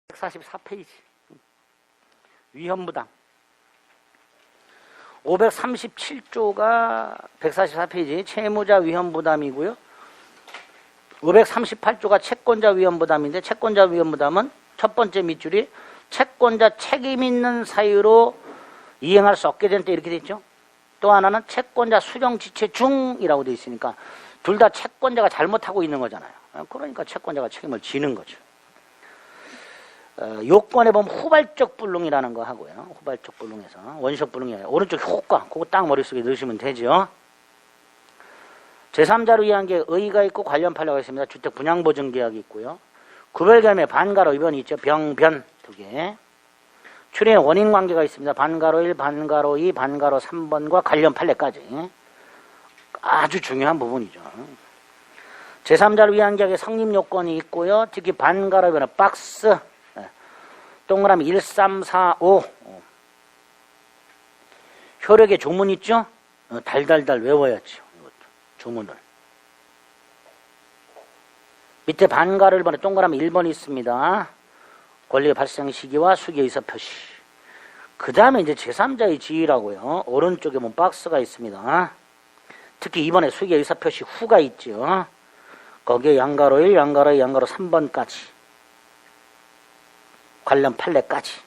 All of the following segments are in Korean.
144페이지. 위험부담. 537조가 144페이지 채무자 위험부담이고요. 538조가 채권자 위험부담인데 채권자 위험부담은 첫 번째 밑줄이 채권자 책임 있는 사유로 이행할 수 없게 된 때 이렇게 돼 있죠. 또 하나는 채권자 수령 지체 중이라고 돼 있으니까 둘 다 채권자가 잘못하고 있는 거잖아요. 그러니까 채권자가 책임을 지는 거죠. 요건에 보면 후발적 불능이라는 거 하고요. 후발적 불능에서 원시적 불능이 아니라 오른쪽 효과 그거 딱 머릿속에 넣으시면 되죠. 제3자로 이해한 게 의의가 있고 관련 판례가 있습니다. 주택 분양보증계약이 있고요. 구별결매 반가로 위반이 있죠. 병변 두 개. 출hiện 원인 관계가 있습니다. 반가로 1, 반가로 2, 반가로 3번과 관련 판례까지. 아주 중요한 부분이죠. 제3자를 위한 계약의 성립 요건이 있고요. 특히 반가로 위반은 박스 동그라미 1, 3, 4, 5 효력의 조문 있죠? 달달달 외워야죠. 이것도 조문을. 밑에 반가를 1번에 동그라미 1번이 있습니다. 권리의 발생 시기와 수기 의사 표시. 그 다음에 이제 제3자의 지위라고요. 오른쪽에 보면 박스가 있습니다. 특히 2번에 수기 의사 표시 후가 있죠. 거기에 양가로 1, 양가로 2, 양가로 3번까지. 관련 판례까지.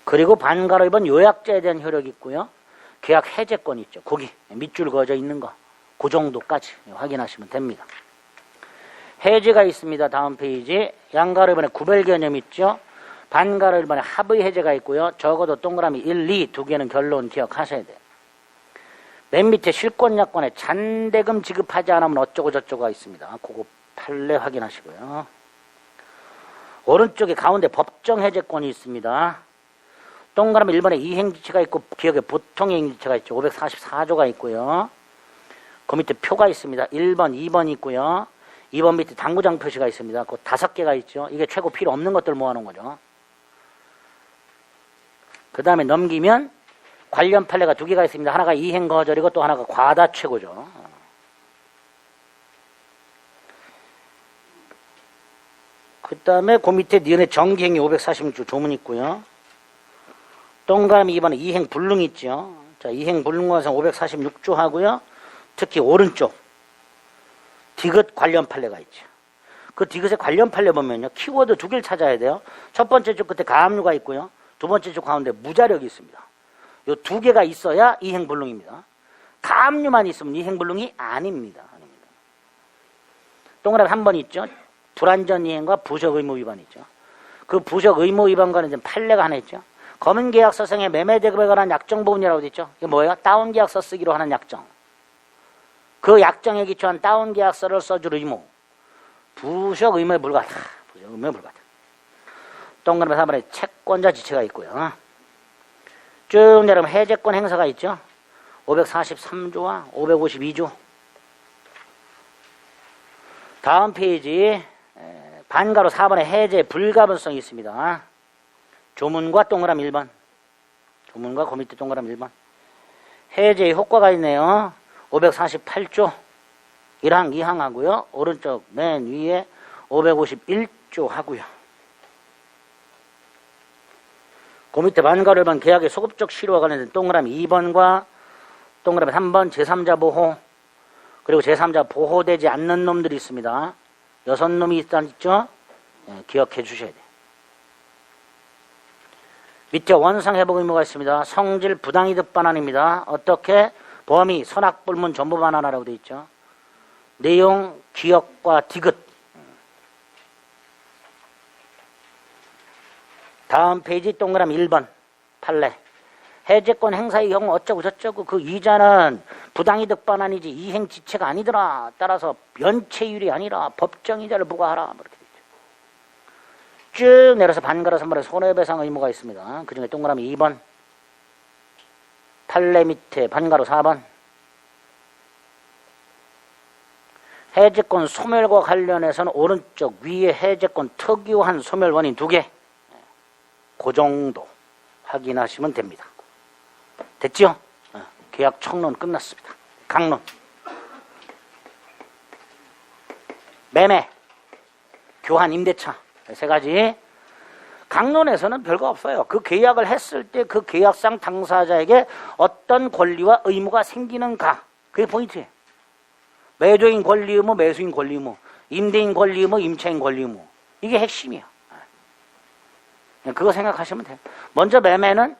그리고 반가로 2번 요약자에 대한 효력이 있고요. 계약 해제권 있죠. 거기 밑줄 그어져 있는 거. 그 정도까지 확인하시면 됩니다. 해제가 있습니다. 다음 페이지. 양가로 1번에 구별 개념 있죠. 반가로 1번에 합의 해제가 있고요. 적어도 동그라미 1, 2 두 개는 결론 기억하셔야 돼요. 맨 밑에 실권약관에 잔대금 지급하지 않으면 어쩌고 저쩌고가 있습니다. 그거 판례 확인하시고요. 오른쪽에 가운데 법정 해제권이 있습니다. 동그라미 1번에 이행지체가 있고 기억에 보통행지체가 있죠. 544조가 있고요. 그 밑에 표가 있습니다. 1번, 2번 있고요. 2번 밑에 당구장 표시가 있습니다. 그 5개가 있죠. 이게 최고 필요 없는 것들 모아놓은 거죠. 그 다음에 넘기면 관련 판례가 2개가 있습니다. 하나가 이행거절이고 또 하나가 과다최고죠. 그 다음에 그 밑에 니은의 정기행위 546조 조문 있고요. 동그라미 2번에 이행불능 있죠. 자, 이행불능관상 546조 하고요. 특히 오른쪽 디귿 관련 판례가 있죠. 그 디귿의 관련 판례 보면요. 키워드 2개를 찾아야 돼요. 첫 번째 줄 끝에 가압류가 있고요. 두 번째 줄 가운데 무자력이 있습니다. 요 2개가 있어야 이행불능입니다. 가압류만 있으면 이행불능이 아닙니다. 동그라미 한 번 있죠. 불완전 이행과 부적 의무 위반이 있죠. 그 부적 의무 위반과는 이제 판례가 하나 있죠. 검은 계약서상의 매매 대금에 관한 약정 부분이라고 되어 있죠. 이게 뭐예요? 다운 계약서 쓰기로 하는 약정. 그 약정에 기초한 다운 계약서를 써줄 의무. 부적 의무에 불과하다. 부적 의무에 불과하다. 동그라미 3번에 채권자 지체가 있고요. 쭉 내려오면 해제권 행사가 있죠. 543조와 552조. 다음 페이지 반가로 4번에 해제 불가분성이 있습니다. 조문과 동그라미 1번. 조문과 그 밑에 동그라미 1번. 해제의 효과가 있네요. 548조 1항 2항 하고요. 오른쪽 맨 위에 551조 하고요. 그 밑에 반가로 1번 계약의 소급적 실효와 관련된 동그라미 2번과 동그라미 3번 제3자 보호 그리고 제3자 보호되지 않는 놈들이 있습니다. 6놈이 있죠? 네, 기억해 주셔야 돼요. 밑에 원상회복 의무가 있습니다. 성질 부당이득 반환입니다. 어떻게? 범위, 선악불문 전부 반환하라고 되어 있죠. 내용, 기억과 디귿. 다음 페이지 동그라미 1번 판례. 해제권 행사의 경우 어쩌고 저쩌고 그 이자는 부당이득 반환이지 이행지체가 아니더라. 따라서 면체율이 아니라 법정이자를 부과하라. 이렇게 되죠. 쭉 내려서 반가로 3번에 손해배상 의무가 있습니다. 그 중에 동그라미 2번 판례 밑에 반가로 4번 해제권 소멸과 관련해서는 오른쪽 위에 해제권 특유한 소멸 원인 2개 그 정도 확인하시면 됩니다. 됐죠? 계약 청론 끝났습니다. 강론. 매매, 교환, 임대차 세 가지. 강론에서는 별거 없어요. 그 계약을 했을 때 그 계약상 당사자에게 어떤 권리와 의무가 생기는가. 그게 포인트예요. 매도인 권리 의무, 매수인 권리 의무, 임대인 권리 의무, 임차인 권리 의무. 이게 핵심이에요. 그거 생각하시면 돼요. 먼저 매매는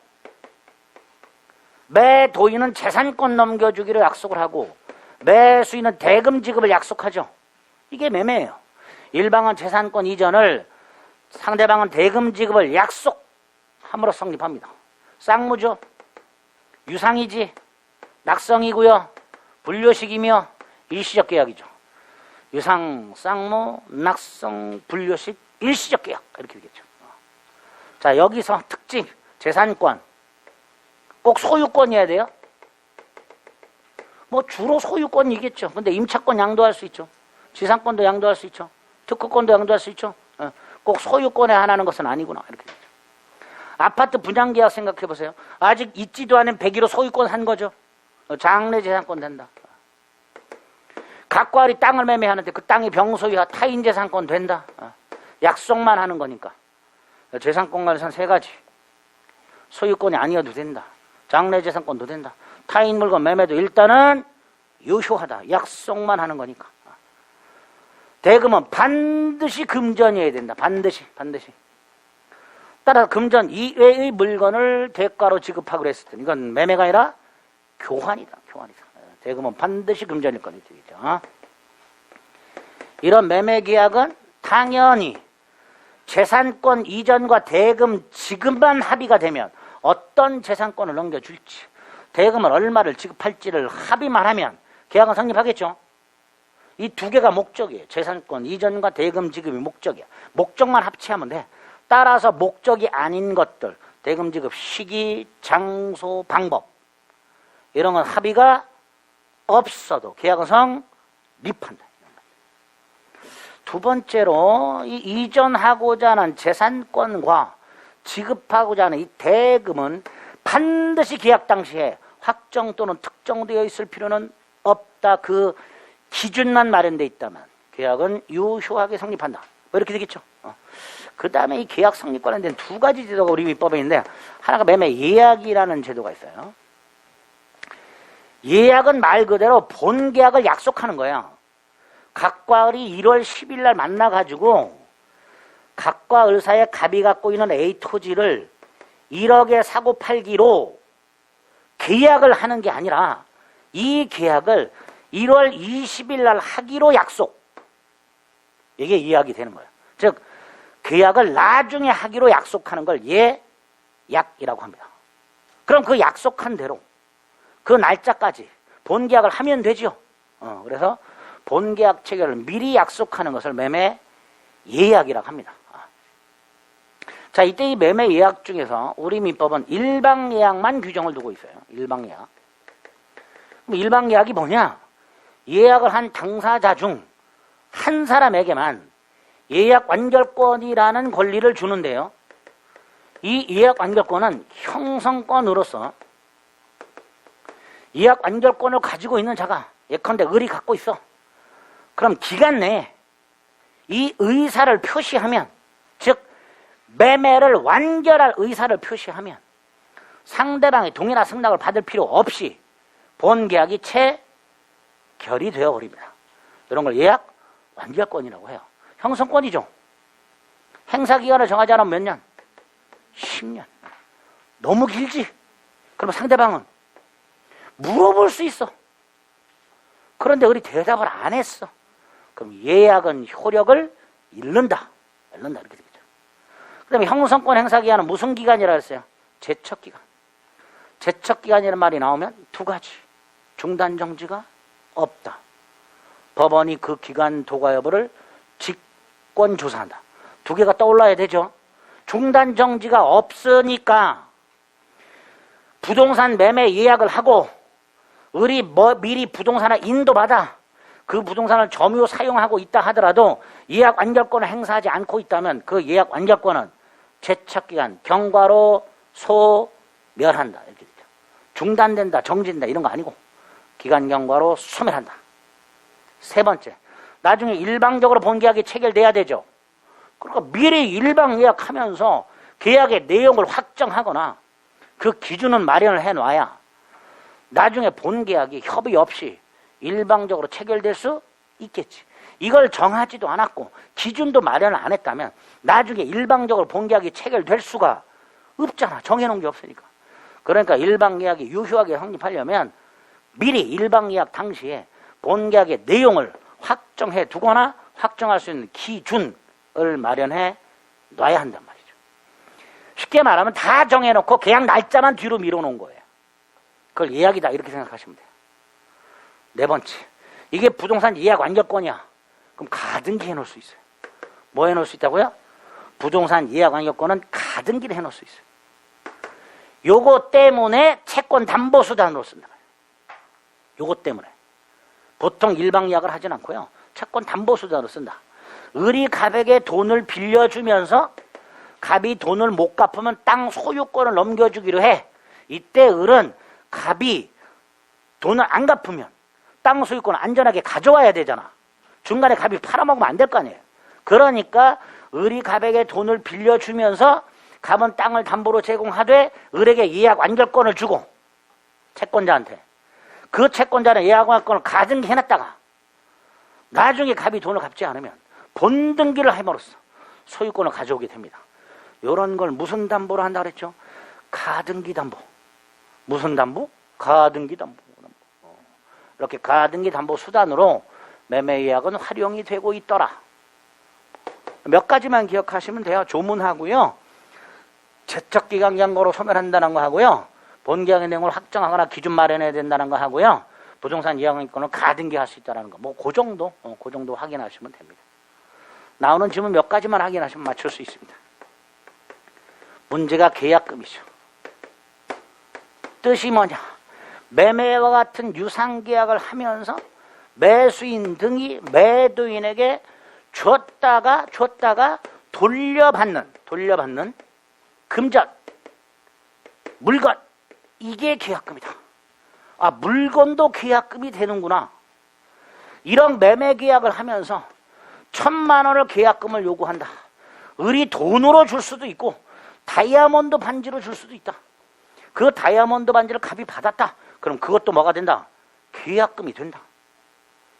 매도인은 재산권 넘겨주기로 약속을 하고 매수인은 대금 지급을 약속하죠. 이게 매매예요. 일방은 재산권 이전을, 상대방은 대금 지급을 약속함으로 성립합니다. 쌍무죠. 유상이지. 낙성이고요. 분료식이며 일시적 계약이죠. 유상, 쌍무, 낙성, 분료식, 일시적 계약 이렇게 되겠죠. 자, 여기서 특징, 재산권. 꼭 소유권이어야 돼요. 뭐 주로 소유권이겠죠. 근데 임차권 양도할 수 있죠. 지상권도 양도할 수 있죠. 특허권도 양도할 수 있죠. 꼭 소유권에 한하는 것은 아니구나. 이렇게 되죠. 아파트 분양계약 생각해 보세요. 아직 있지도 않은 100일로 소유권 산 거죠. 장래 재산권 된다. 각과리 땅을 매매하는데 그 땅이 병소유와 타인 재산권 된다. 약속만 하는 거니까. 재산권 관련 세 가지. 소유권이 아니어도 된다. 장래 재산권도 된다. 타인 물건 매매도 일단은 유효하다. 약속만 하는 거니까. 대금은 반드시 금전이어야 된다. 반드시. 따라서 금전 이외의 물건을 대가로 지급하기로 했을 때 이건 매매가 아니라 교환이다. 대금은 반드시 금전일 거니 되겠죠. 이런 매매 계약은 당연히 재산권 이전과 대금 지급만 합의가 되면 어떤 재산권을 넘겨줄지 대금을 얼마를 지급할지를 합의만 하면 계약은 성립하겠죠. 이 두 개가 목적이에요. 재산권 이전과 대금 지급이 목적이야. 목적만 합치하면 돼. 따라서 목적이 아닌 것들, 대금 지급 시기, 장소, 방법 이런 건 합의가 없어도 계약은 성립한다. 두 번째로 이 이전하고자 하는 재산권과 지급하고자 하는 이 대금은 반드시 계약 당시에 확정 또는 특정되어 있을 필요는 없다. 그 기준만 마련되어 있다면 계약은 유효하게 성립한다. 뭐 이렇게 되겠죠. 그 다음에 이 계약 성립 관련된 두 가지 제도가 우리 민법에 있는데 하나가 매매 예약이라는 제도가 있어요. 예약은 말 그대로 본 계약을 약속하는 거예요. 각과 을이 1월 10일 날 만나가지고 각과 을 사이에 갑이 갖고 있는 A 토지를 1억에 사고 팔기로 계약을 하는 게 아니라 이 계약을 1월 20일 날 하기로 약속. 이게 예약이 되는 거예요. 즉 계약을 나중에 하기로 약속하는 걸 예약이라고 합니다. 그럼 그 약속한 대로 그 날짜까지 본 계약을 하면 되죠. 그래서 본 계약 체결을 미리 약속하는 것을 매매 예약이라고 합니다. 자, 이때 이 매매 예약 중에서 우리 민법은 일방 예약만 규정을 두고 있어요. 일방 예약. 그럼 일방 예약이 뭐냐? 예약을 한 당사자 중 한 사람에게만 예약 완결권이라는 권리를 주는데요. 이 예약 완결권은 형성권으로서 예약 완결권을 가지고 있는 자가 예컨대 을이 갖고 있어. 그럼 기간 내에 이 의사를 표시하면, 즉 매매를 완결할 의사를 표시하면 상대방의 동의나 승낙을 받을 필요 없이 본 계약이 체결이 되어 버립니다. 이런 걸 예약 완결권이라고 해요. 형성권이죠. 행사기간을 정하지 않으면 몇 년? 10년. 너무 길지? 그럼 상대방은 물어볼 수 있어. 그런데 우리 대답을 안 했어. 그럼 예약은 효력을 잃는다. 이렇게 되겠죠. 그 다음에 형성권 행사기간은 무슨 기간이라고 했어요? 제척기간. 제척기간이라는 말이 나오면 두 가지. 중단정지가 없다. 법원이 그 기간 도과 여부를 직권조사한다. 두 개가 떠올라야 되죠. 중단정지가 없으니까 부동산 매매 예약을 하고 을이 미리 부동산을 인도받아 그 부동산을 점유 사용하고 있다 하더라도 예약 완결권을 행사하지 않고 있다면 그 예약 완결권은 제척기간 경과로 소멸한다. 이렇게 되죠. 중단된다, 정지된다 이런 거 아니고 기간 경과로 소멸한다. 세 번째, 나중에 일방적으로 본계약이 체결돼야 되죠. 그러니까 미리 일방 예약하면서 계약의 내용을 확정하거나 그 기준은 마련을 해놔야 나중에 본 계약이 협의 없이 일방적으로 체결될 수 있겠지. 이걸 정하지도 않았고 기준도 마련을 안 했다면 나중에 일방적으로 본 계약이 체결될 수가 없잖아. 정해놓은 게 없으니까. 그러니까 일방 계약이 유효하게 성립하려면 미리 일방 계약 당시에 본 계약의 내용을 확정해 두거나 확정할 수 있는 기준을 마련해 놔야 한단 말이죠. 쉽게 말하면 다 정해놓고 계약 날짜만 뒤로 밀어놓은 거예요. 그걸 예약이다 이렇게 생각하시면 돼요. 네 번째, 이게 부동산 예약 완결권이야. 그럼 가등기 해놓을 수 있어요. 뭐 해놓을 수 있다고요? 부동산 예약 완결권은 가등기를 해놓을 수 있어요. 요거 때문에 채권 담보 수단으로 쓴다. 요거 때문에. 보통 일방 예약을 하진 않고요. 채권 담보 수단으로 쓴다. 을이 갑에게 돈을 빌려주면서 갑이 돈을 못 갚으면 땅 소유권을 넘겨주기로 해. 이때 을은 갑이 돈을 안 갚으면 땅 소유권을 안전하게 가져와야 되잖아. 중간에 갑이 팔아먹으면 안 될 거 아니에요. 그러니까 을이 갑에게 돈을 빌려주면서 갑은 땅을 담보로 제공하되 을에게 예약 완결권을 주고 채권자한테 그 채권자는 예약 완결권을 가등기 해놨다가 나중에 갑이 돈을 갚지 않으면 본등기를 함으로써 소유권을 가져오게 됩니다. 이런 걸 무슨 담보로 한다 그랬죠? 가등기 담보. 무슨 담보? 가등기 담보. 이렇게 가등기 담보 수단으로 매매 예약은 활용이 되고 있더라. 몇 가지만 기억하시면 돼요. 조문하고요. 제척기간 경고로 소멸한다는 거 하고요. 본계약의 내용을 확정하거나 기준 마련해야 된다는 거 하고요. 부동산 예약권을 가등기 할 수 있다는 거. 뭐 그 정도, 그 정도 확인하시면 됩니다. 나오는 질문 몇 가지만 확인하시면 맞출 수 있습니다. 문제가 계약금이죠. 뜻이 뭐냐? 매매와 같은 유상계약을 하면서 매수인 등이 매도인에게 줬다가 돌려받는 금전, 물건, 이게 계약금이다. 아, 물건도 계약금이 되는구나. 이런 매매 계약을 하면서 1,000만 원을 계약금을 요구한다. 을이 돈으로 줄 수도 있고 다이아몬드 반지로 줄 수도 있다. 그 다이아몬드 반지를 갑이 받았다. 그럼 그것도 뭐가 된다? 계약금이 된다.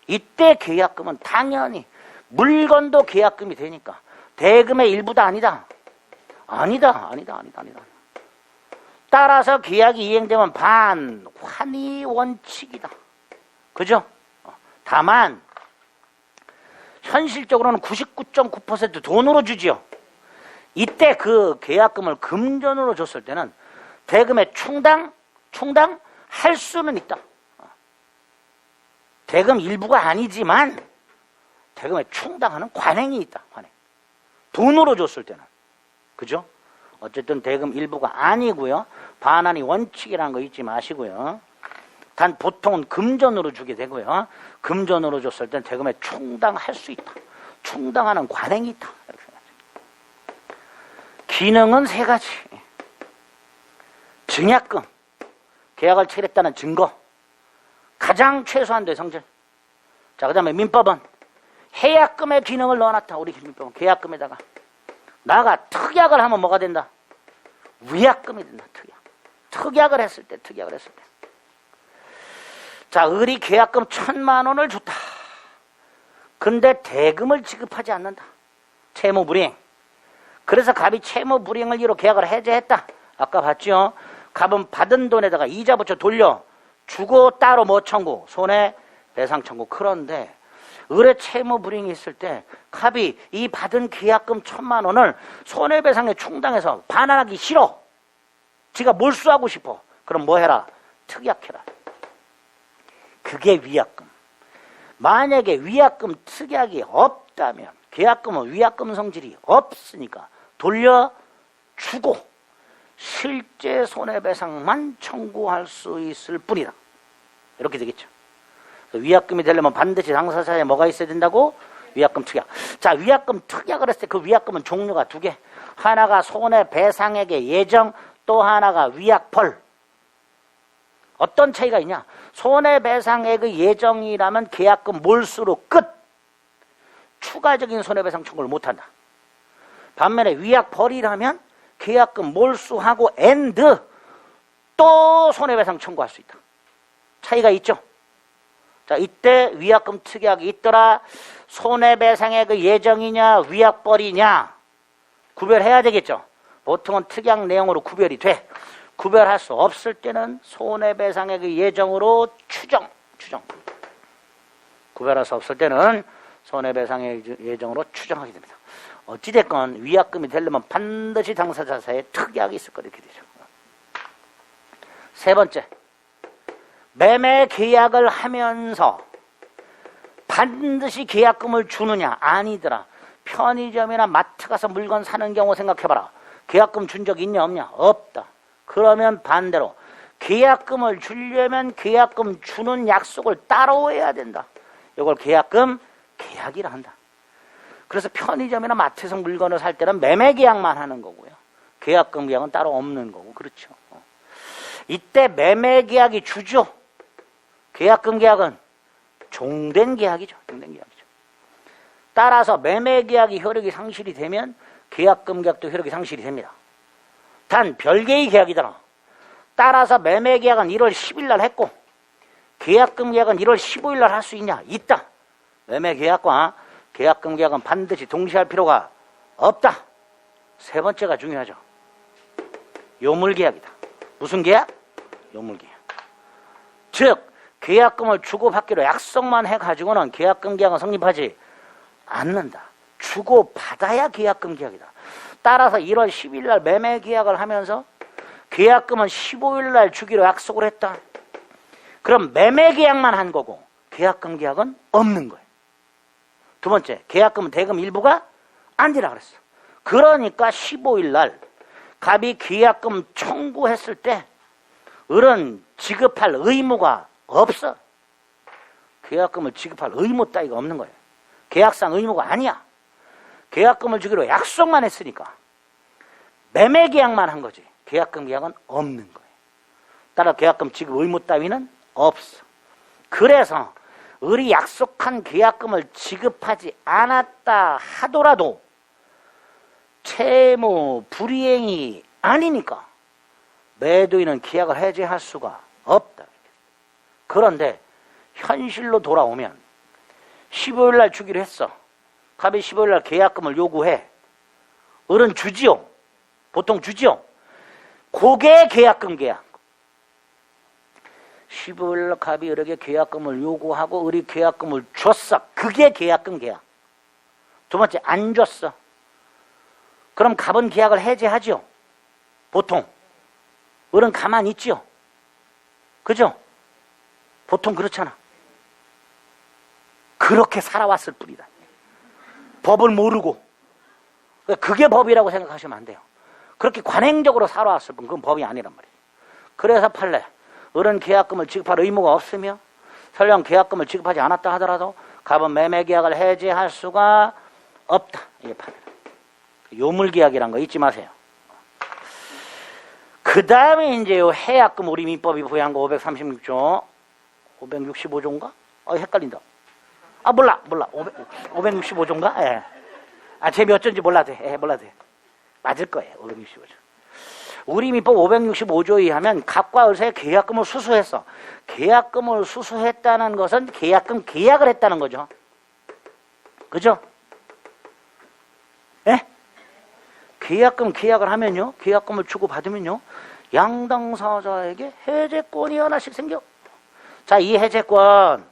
이때 계약금은 당연히 물건도 계약금이 되니까 대금의 일부다 아니다. 아니다. 따라서 계약이 이행되면 반환위 원칙이다. 그죠? 다만 현실적으로는 99.9% 돈으로 주지요. 이때 그 계약금을 금전으로 줬을 때는 대금의 충당할 수는 있다. 대금 일부가 아니지만 대금에 충당하는 관행이 있다. 관행. 돈으로 줬을 때는. 그죠? 어쨌든 대금 일부가 아니고요. 반환이 원칙이라는 거 잊지 마시고요. 단 보통은 금전으로 주게 되고요. 금전으로 줬을 땐 대금에 충당할 수 있다. 충당하는 관행이 있다. 이렇게 생각합니다. 기능은 세 가지. 증약금, 계약을 체결했다는 증거, 가장 최소한도의 성질. 자, 그 다음에 민법은 해약금의 기능을 넣어놨다. 우리 민법은 계약금에다가. 나가 특약을 하면 뭐가 된다? 위약금이 된다. 특약을 했을 때. 자, 을이 계약금 1,000만 원을 줬다. 근데 대금을 지급하지 않는다. 채무불이행. 그래서 갑이 채무불이행을 이유로 계약을 해제했다. 아까 봤죠? 갑은 받은 돈에다가 이자 붙여 돌려 주고 따로 뭐 청구? 손해배상 청구. 그런데 을의 채무불이행이 있을 때 갑이 이 받은 계약금 1,000만 원을 손해배상에 충당해서 반환하기 싫어. 지가 몰수하고 싶어. 그럼 뭐 해라? 특약해라. 그게 위약금. 만약에 위약금 특약이 없다면 계약금은 위약금 성질이 없으니까 돌려주고 실제 손해배상만 청구할 수 있을 뿐이다. 이렇게 되겠죠. 위약금이 되려면 반드시 당사자에 뭐가 있어야 된다고? 위약금 특약. 자, 위약금 특약을 했을 때 그 위약금은 종류가 두 개. 하나가 손해배상액의 예정, 또 하나가 위약벌. 어떤 차이가 있냐? 손해배상액의 예정이라면 계약금 몰수로 끝. 추가적인 손해배상 청구를 못한다. 반면에 위약벌이라면 계약금 몰수하고 앤드 또 손해배상 청구할 수 있다. 차이가 있죠. 자, 이때 위약금 특약이 있더라. 손해배상의 그 예정이냐 위약벌이냐 구별해야 되겠죠. 보통은 특약 내용으로 구별이 돼. 구별할 수 없을 때는 손해배상의 그 예정으로 추정. 구별할 수 없을 때는 손해배상의 예정으로 추정하게 됩니다. 어찌됐건 위약금이 되려면 반드시 당사자사에 특약이 있을 거 이렇게 되죠. 세 번째, 매매 계약을 하면서 반드시 계약금을 주느냐? 아니더라. 편의점이나 마트 가서 물건 사는 경우 생각해봐라. 계약금 준 적 있냐 없냐? 없다. 그러면 반대로 계약금을 주려면 계약금 주는 약속을 따로 해야 된다. 이걸 계약이라 한다. 그래서 편의점이나 마트에서 물건을 살 때는 매매 계약만 하는 거고요. 계약금 계약은 따로 없는 거고. 그렇죠. 이때 매매 계약이 주죠. 계약금 계약은 종된 계약이죠. 따라서 매매 계약이 효력이 상실이 되면 계약금 계약도 효력이 상실이 됩니다. 단 별개의 계약이잖아. 따라서 매매 계약은 1월 10일 날 했고 계약금 계약은 1월 15일 날 할 수 있냐? 있다. 매매 계약과 계약금 계약은 반드시 동시할 필요가 없다. 세 번째가 중요하죠. 요물 계약이다. 무슨 계약? 요물 계약. 즉 계약금을 주고받기로 약속만 해가지고는 계약금 계약은 성립하지 않는다. 주고받아야 계약금 계약이다. 따라서 1월 10일 날 매매 계약을 하면서 계약금은 15일 날 주기로 약속을 했다. 그럼 매매 계약만 한 거고 계약금 계약은 없는 거예요. 두 번째, 계약금은 대금 일부가 아니라 그랬어. 그러니까 15일 날 갑이 계약금 청구했을 때 을은 지급할 의무가 없어. 계약금을 지급할 의무 따위가 없는 거예요. 계약상 의무가 아니야. 계약금을 주기로 약속만 했으니까 매매 계약만 한 거지 계약금 계약은 없는 거예요. 따라 계약금 지급 의무 따위는 없어. 그래서 을이 약속한 계약금을 지급하지 않았다 하더라도 채무 불이행이 아니니까 매도인은 계약을 해지할 수가 없다. 그런데 현실로 돌아오면 15일 날 주기로 했어. 갑이 15일 날 계약금을 요구해. 을은 주지요. 보통 주지요. 그게 계약금 계약. 15일 날 갑이 을에게 계약금을 요구하고 을이 계약금을 줬어. 그게 계약금 계약. 두 번째, 안 줬어. 그럼 갑은 계약을 해지하죠. 보통. 을은 가만히 있죠. 그죠? 보통 그렇잖아. 그렇게 살아왔을 뿐이다. 법을 모르고. 그게 법이라고 생각하시면 안 돼요. 그렇게 관행적으로 살아왔을 뿐 그건 법이 아니란 말이에요. 그래서 판례. 을은 계약금을 지급할 의무가 없으며 설령 계약금을 지급하지 않았다 하더라도 갑은 매매 계약을 해지할 수가 없다. 이게 판례. 요물계약이란 거 잊지 마세요. 그 다음에 이제 요 해약금 우리 민법이 부여한 거 536조 565조인가? 헷갈린다. 몰라. 565조인가? 예. 제 몇 조인지 몰라도 돼. 몰라도 돼. 맞을 거예요. 565조. 우리 민법 565조에 의하면 갑과 을 사이에 계약금을 수수했어. 계약금을 수수했다는 것은 계약금 계약을 했다는 거죠. 그죠? 예? 계약금 계약을 하면요. 계약금을 주고받으면요. 양당사자에게 해제권이 하나씩 생겨. 자, 이 해제권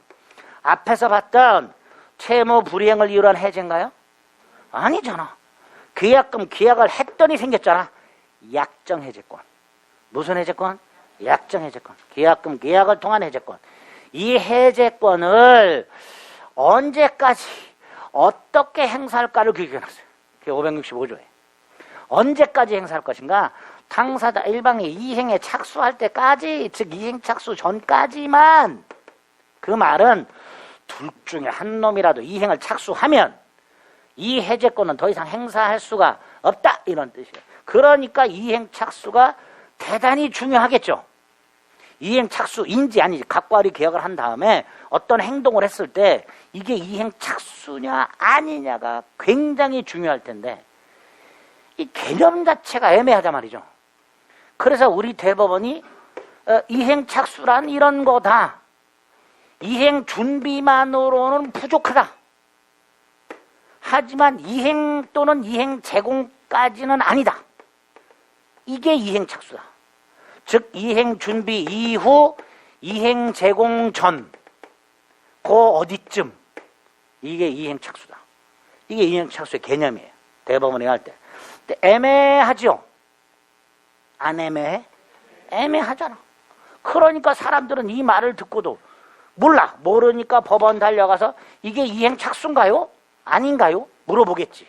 앞에서 봤던 채무 불이행을 이유로 한 해제인가요? 아니잖아. 계약금 계약을 했더니 생겼잖아. 약정 해제권. 무슨 해제권? 약정 해제권. 계약금 계약을 통한 해제권. 이 해제권을 언제까지 어떻게 행사할까를 규정해놨어요. 그게 565조에. 언제까지 행사할 것인가? 당사자 일방이 이행에 착수할 때까지, 즉 이행 착수 전까지만. 그 말은 둘 중에 한 놈이라도 이행을 착수하면 이 해제권은 더 이상 행사할 수가 없다, 이런 뜻이에요. 그러니까 이행 착수가 대단히 중요하겠죠. 이행 착수인지 아닌지 갑과 을이 계약을 한 다음에 어떤 행동을 했을 때 이게 이행 착수냐 아니냐가 굉장히 중요할 텐데 이 개념 자체가 애매하단 말이죠. 그래서 우리 대법원이 이행착수란 이런 거다. 이행 준비만으로는 부족하다. 하지만 이행 또는 이행 제공까지는 아니다. 이게 이행착수다. 즉 이행 준비 이후 이행 제공 전 그 어디쯤 이게 이행착수다. 이게 이행착수의 개념이에요. 대법원에 할 때. 근데 애매하죠? 안 애매해? 애매하잖아. 그러니까 사람들은 이 말을 듣고도 몰라. 모르니까 법원 달려가서 이게 이행착수인가요? 아닌가요? 물어보겠지.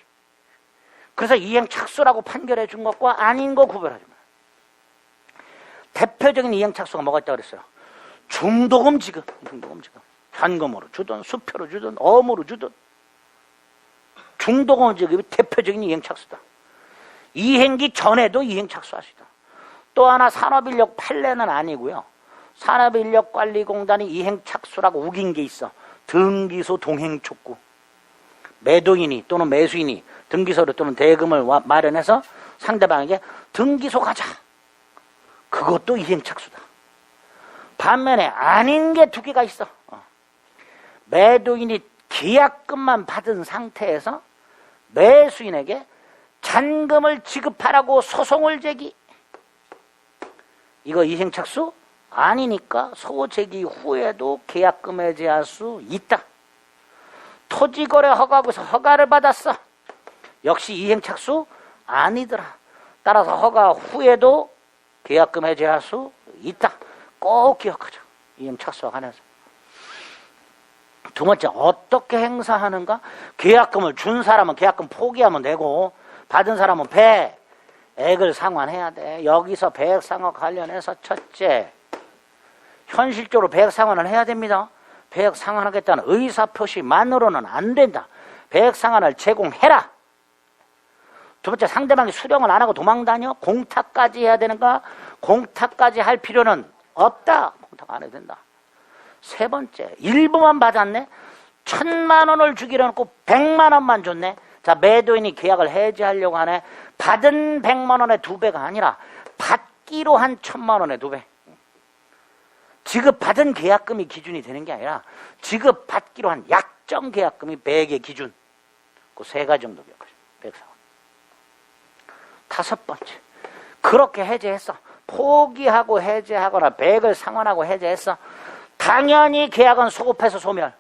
그래서 이행착수라고 판결해 준 것과 아닌 거 구별하지 마. 대표적인 이행착수가 뭐가 있다고 그랬어요? 중도금 지급. 중도금 지급. 현금으로 주든 수표로 주든 어무로 주든 중도금 지급이 대표적인 이행착수다. 이행기 전에도 이행착수 하시다. 또 하나 산업인력 판례는 아니고요. 산업인력관리공단이 이행착수라고 우긴 게 있어. 등기소 동행촉구. 매도인이 또는 매수인이 등기소를 또는 대금을 마련해서 상대방에게 등기소 가자. 그것도 이행착수다. 반면에 아닌 게 두 개가 있어. 매도인이 계약금만 받은 상태에서 매수인에게 잔금을 지급하라고 소송을 제기. 이거 이행착수? 아니니까 소제기 후에도 계약금 해지할 수 있다. 토지거래 허가부에서 허가를 받았어. 역시 이행착수? 아니더라. 따라서 허가 후에도 계약금 해지할 수 있다. 꼭 기억하자. 이행착수와 관해서. 두 번째, 어떻게 행사하는가? 계약금을 준 사람은 계약금 포기하면 되고 받은 사람은 배액을 상환해야 돼. 여기서 배액 상환 관련해서 첫째, 현실적으로 배액 상환을 해야 됩니다. 배액 상환하겠다는 의사표시만으로는 안 된다. 배액 상환을 제공해라. 두 번째, 상대방이 수령을 안 하고 도망다녀? 공탁까지 해야 되는가? 공탁까지 할 필요는 없다. 공탁 안 해도 된다. 세 번째, 일부만 받았네? 1,000만 원을 주기로 해놓고 100만 원만 줬네? 자, 매도인이 계약을 해지하려고 하네. 받은 100만 원의 2배가 아니라 받기로 한 1,000만 원의 2배. 지급받은 계약금이 기준이 되는 게 아니라 지급받기로 한 약정 계약금이 100의 기준. 그 세 가지 정도 기억하시면 104원. 다섯 번째, 그렇게 해제했어. 포기하고 해제하거나 100을 상환하고 해제했어. 당연히 계약은 소급해서 소멸.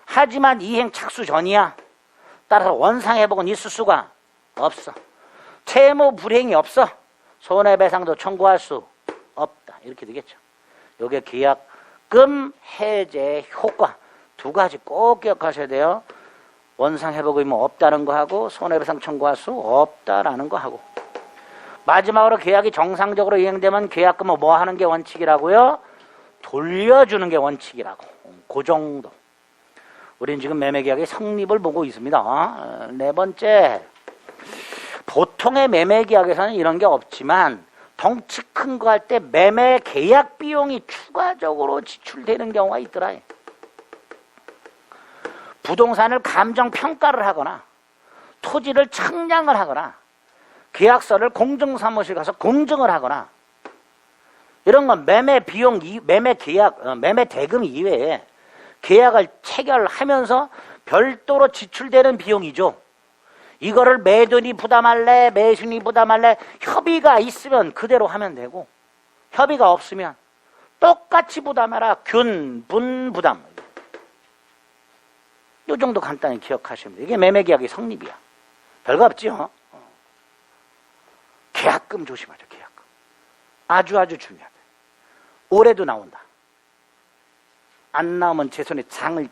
하지만 이행 착수 전이야. 따라서 원상회복은 있을 수가 없어. 채무 불이행이 없어. 손해배상도 청구할 수 없다. 이렇게 되겠죠. 이게 계약금 해제 효과. 두 가지 꼭 기억하셔야 돼요. 원상회복 의무 없다는 거 하고 손해배상 청구할 수 없다라는 거 하고. 마지막으로 계약이 정상적으로 이행되면 계약금을 뭐 하는 게 원칙이라고요? 돌려주는 게 원칙이라고. 그 정도. 우린 지금 매매계약의 성립을 보고 있습니다. 네 번째, 보통의 매매계약에서는 이런 게 없지만 덩치 큰 거 할 때 매매계약 비용이 추가적으로 지출되는 경우가 있더라. 부동산을 감정평가를 하거나 토지를 청량을 하거나 계약서를 공정사무실 가서 공증을 하거나 이런 건 매매 비용, 매매 계약, 매매 대금 이외에 계약을 체결하면서 별도로 지출되는 비용이죠. 이거를 매도인이 부담할래, 매수인이 부담할래, 협의가 있으면 그대로 하면 되고, 협의가 없으면 똑같이 부담해라. 균분 부담. 이 정도 간단히 기억하시면 돼요. 이게 매매계약의 성립이야. 별거 없지요. 계약금 조심하죠. 계약금. 아주 중요하다. 올해도 나온다. 안 나오면 제 손에 장을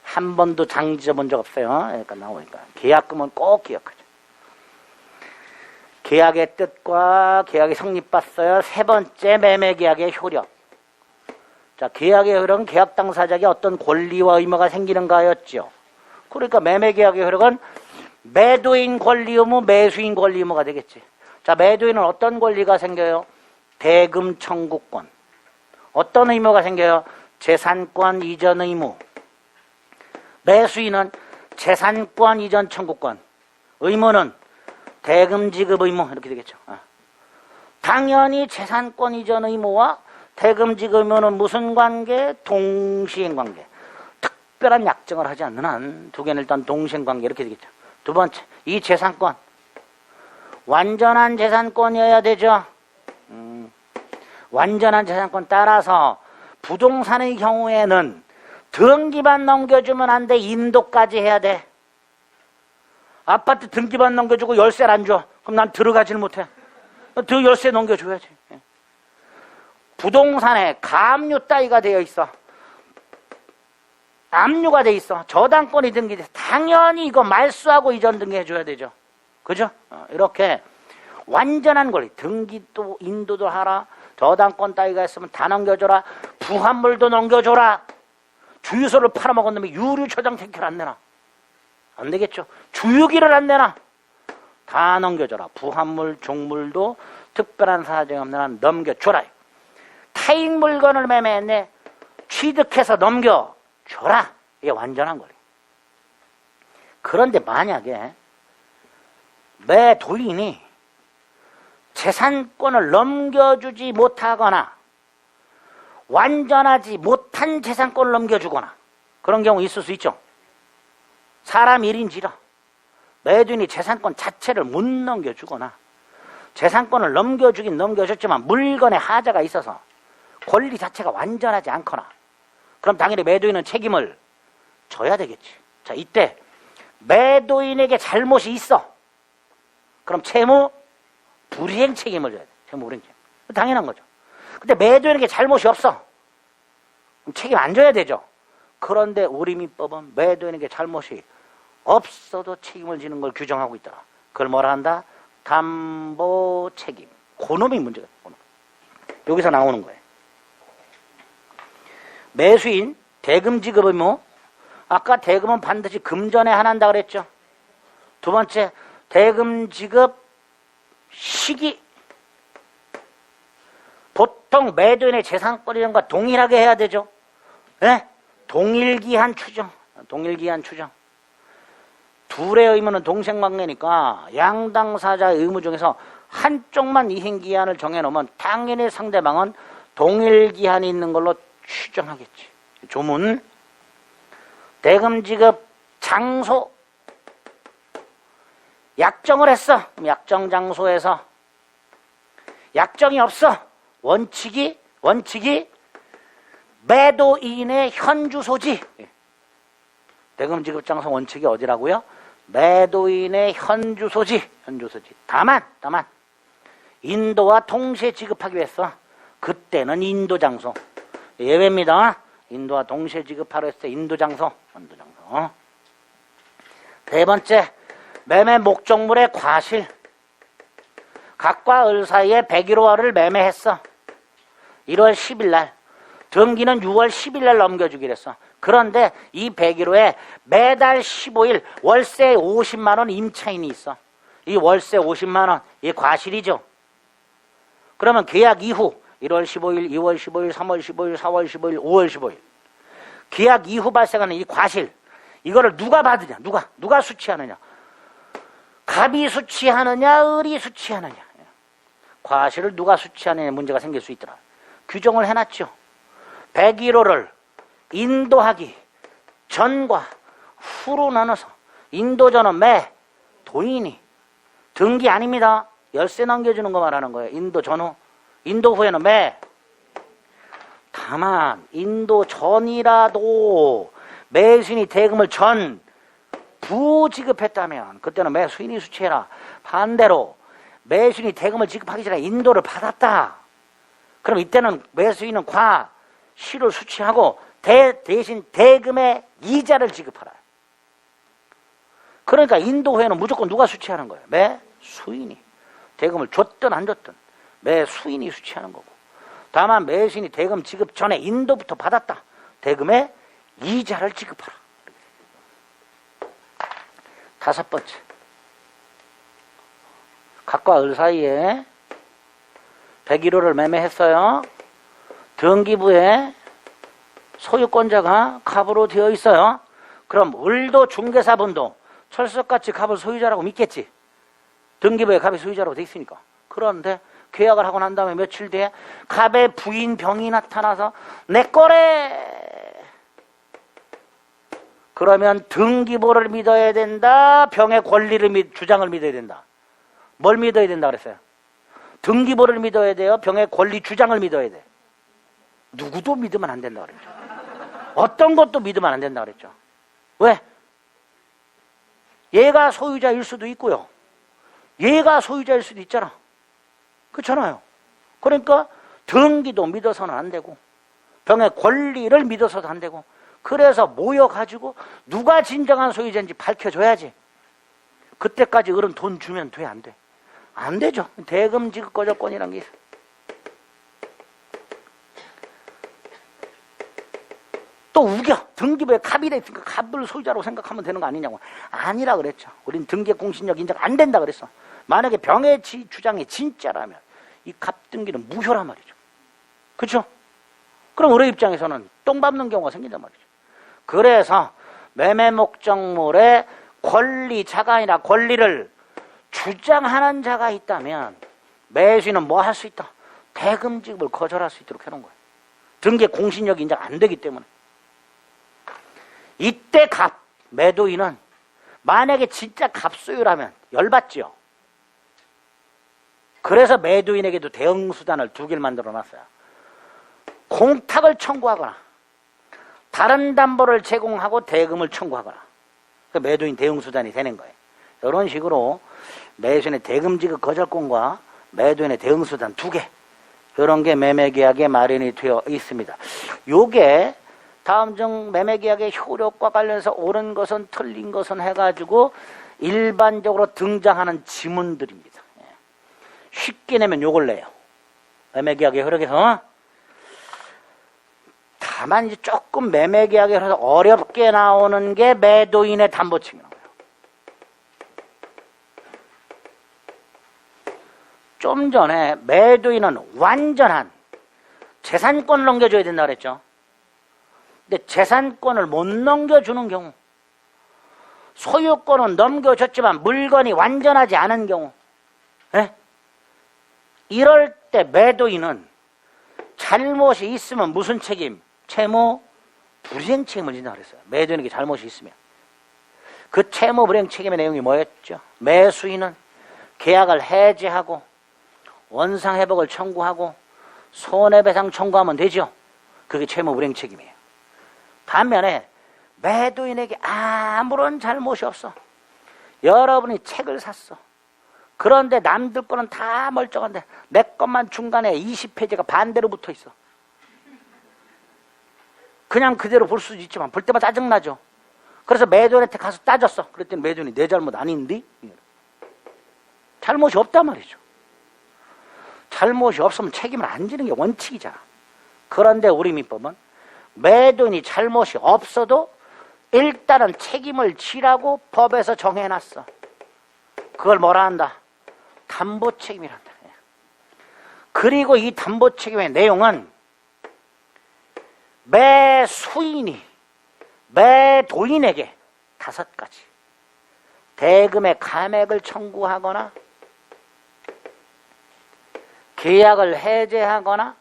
한 번도 장 지져본 적 없어요. 그러니까 나오니까. 계약금은 꼭 기억하죠. 계약의 뜻과 계약이 성립봤어요. 세 번째, 매매계약의 효력. 자, 계약의 효력은 계약 당사자에게 어떤 권리와 의무가 생기는가였죠. 그러니까 매매계약의 효력은 매도인 권리 의무, 매수인 권리 의무가 되겠지. 자, 매도인은 어떤 권리가 생겨요? 대금 청구권. 어떤 의무가 생겨요? 재산권 이전 의무. 매수인은 재산권 이전 청구권. 의무는 대금 지급 의무 이렇게 되겠죠. 당연히 재산권 이전 의무와 대금 지급 의무는 무슨 관계? 동시행 관계. 특별한 약정을 하지 않는 한 두 개는 일단 동시행 관계 이렇게 되겠죠. 두 번째, 이 재산권 완전한 재산권이어야 되죠. 완전한 재산권 따라서 부동산의 경우에는 등기만 넘겨주면 안 돼. 인도까지 해야 돼. 아파트 등기만 넘겨주고 열쇠를 안 줘. 그럼 난 들어가질 못해. 열쇠 넘겨줘야지. 부동산에 가압류 따위가 되어 있어. 압류가 돼 있어. 저당권이 등기돼. 당연히 이거 말소하고 이전 등기해줘야 되죠. 그죠? 이렇게 완전한 권리. 등기도 인도도 하라. 저당권 따위가 있으면 다 넘겨줘라. 부합물도 넘겨줘라. 주유소를 팔아먹은 놈이 유류처장 택배를 안 내놔. 안 되겠죠. 주유기를 안 내놔. 다 넘겨줘라. 부합물, 종물도 특별한 사정이 없는 한 넘겨줘라. 타인 물건을 매매했네. 취득해서 넘겨줘라. 이게 완전한 권리. 그런데 만약에 매도인이 재산권을 넘겨주지 못하거나 완전하지 못한 재산권을 넘겨주거나 그런 경우 있을 수 있죠. 사람 일인지라 매도인이 재산권 자체를 못 넘겨주거나 재산권을 넘겨주긴 넘겨줬지만 물건에 하자가 있어서 권리 자체가 완전하지 않거나 그럼 당연히 매도인은 책임을 져야 되겠지. 자, 이때 매도인에게 잘못이 있어. 그럼 채무 불이행 책임을 져야 돼. 채무 불이행 책임. 당연한 거죠. 근데 매도인에게 잘못이 없어. 그럼 책임 안 져야 되죠. 그런데 우리 민법은 매도인에게 잘못이 없어도 책임을 지는 걸 규정하고 있더라. 그걸 뭐라 한다? 담보 책임. 그놈이 문제가 돼. 그놈. 여기서 나오는 거예요. 매수인 대금 지급 의무. 아까 대금은 반드시 금전에 한한다 그랬죠. 두 번째, 대금 지급 시기. 보통 매도인의 재산권이란과 동일하게 해야 되죠. 네? 동일기한 추정. 동일기한 추정. 둘의 의무는 동생관계니까 양당사자의 의무 중에서 한쪽만 이행기한을 정해놓으면 당연히 상대방은 동일기한이 있는 걸로 추정하겠지. 조문. 대금 지급 장소. 약정을 했어. 그럼 약정 장소에서 약정이 없어. 원칙이 매도인의 현주소지. 대금 지급 장소 원칙이 어디라고요? 매도인의 현주소지. 다만 인도와 동시에 지급하기로 했어. 그때는 인도 장소. 예외입니다. 인도와 동시에 지급하려 했을 때 인도 장소. 세 번째, 매매 목적물의 과실. 각과 을 사이에 101호화를 매매했어. 1월 10일 날. 등기는 6월 10일 날 넘겨주기로 했어. 그런데 이 101호에 매달 15일 월세 50만 원 임차인이 있어. 이 월세 50만 원, 이게 과실이죠. 그러면 계약 이후 1월 15일, 2월 15일, 3월 15일, 4월 15일, 5월 15일 계약 이후 발생하는 이 과실, 이거를 누가 받으냐? 누가 수취하느냐? 갑이 수취하느냐? 을이 수취하느냐? 과실을 누가 수취하느냐 문제가 생길 수 있더라. 규정을 해놨죠. 101호를 인도하기 전과 후로 나눠서 인도전은 매도인이 등기 아닙니다. 열쇠 넘겨주는 거 말하는 거예요. 인도 전후. 인도 후에는 다만 인도 전이라도 매수인이 대금을 부지급했다면 그때는 매수인이 수취해라. 반대로 매수인이 대금을 지급하기 전에 인도를 받았다. 그럼 이때는 매수인은 과실을 수취하고 대신 대금의 이자를 지급하라. 그러니까 인도 후에는 무조건 누가 수취하는 거예요? 매수인이. 대금을 줬든 안 줬든 매수인이 수취하는 거고. 다만 매수인이 대금 지급 전에 인도부터 받았다. 대금의 이자를 지급하라. 다섯 번째, 갑과 을 사이에 101호를 매매했어요. 등기부에 소유권자가 갑으로 되어 있어요. 그럼 을도 중개사분도 철석같이 갑을 소유자라고 믿겠지. 등기부에 갑이 소유자라고 돼 있으니까. 그런데 계약을 하고 난 다음에 며칠 뒤에 갑의 부인 병이 나타나서 내 거래. 그러면 등기부를 믿어야 된다. 병의 권리를 주장을 믿어야 된다. 뭘 믿어야 된다 그랬어요? 등기부를 믿어야 돼요. 병의 권리 주장을 믿어야 돼. 누구도 믿으면 안 된다 그랬죠. 어떤 것도 믿으면 안 된다 그랬죠. 왜? 얘가 소유자일 수도 있고요. 얘가 소유자일 수도 있잖아. 그렇잖아요. 그러니까 등기도 믿어서는 안 되고 병의 권리를 믿어서도 안 되고 그래서 모여가지고 누가 진정한 소유자인지 밝혀줘야지. 그때까지 을은 돈 주면 돼, 안 돼? 안 되죠. 대금 지급 거절권이라는 게 있어요. 또 우겨. 등기부에 갑이 돼 있으니까 갑을 소유자로 생각하면 되는 거 아니냐고. 아니라 그랬죠. 우린 등기 공신력 인정 안 된다 그랬어. 만약에 병의 주장이 진짜라면 이 갑 등기는 무효란 말이죠. 그렇죠? 그럼 을의 입장에서는 똥 밟는 경우가 생긴단 말이죠. 그래서 매매 목적물의 권리자가 아니라 권리를 주장하는 자가 있다면 매수인은 뭐 할 수 있다? 대금 지급을 거절할 수 있도록 해놓은 거예요. 등기 공신력이 인정 안 되기 때문에. 이때 갑, 매도인은 만약에 진짜 갑소유라면 열받지요. 그래서 매도인에게도 대응수단을 두 개를 만들어 놨어요. 공탁을 청구하거나 다른 담보를 제공하고 대금을 청구하거나 그 매도인 대응수단이 되는 거예요. 이런 식으로 매수인의 대금 지급 거절권과 매도인의 대응수단 두 개, 이런 게 매매계약에 마련이 되어 있습니다. 요게 다음 중 매매계약의 효력과 관련해서 옳은 것은 틀린 것은 해가지고 일반적으로 등장하는 지문들입니다. 쉽게 내면 요걸 내요. 매매계약의 효력에서. 다만 이제 조금 매매계약에 해서 어렵게 나오는 게 매도인의 담보책임이라는 거예요. 좀 전에 매도인은 완전한 재산권을 넘겨줘야 된다 그랬죠. 근데 재산권을 못 넘겨주는 경우, 소유권은 넘겨줬지만 물건이 완전하지 않은 경우, 이럴 때 매도인은 잘못이 있으면 무슨 책임? 채무 불이행 책임을 진다 그랬어요. 매도인에게 잘못이 있으면. 그 채무 불이행 책임의 내용이 뭐였죠? 매수인은 계약을 해지하고 원상회복을 청구하고 손해배상 청구하면 되죠. 그게 채무 불이행 책임이에요. 반면에 매도인에게 아무런 잘못이 없어. 여러분이 책을 샀어. 그런데 남들 거는 다 멀쩡한데 내 것만 중간에 20페이지가 반대로 붙어 있어. 그냥 그대로 볼 수도 있지만 볼 때마다 짜증나죠. 그래서 매도인한테 가서 따졌어. 그랬더니 매도인이 내 잘못 아닌데? 잘못이 없단 말이죠. 잘못이 없으면 책임을 안 지는 게 원칙이잖아. 그런데 우리 민법은 매도인이 잘못이 없어도 일단은 책임을 지라고 법에서 정해놨어. 그걸 뭐라 한다? 담보책임이란다. 그리고 이 담보책임의 내용은 매수인이 매도인에게 5가지 대금의 감액을 청구하거나 계약을 해제하거나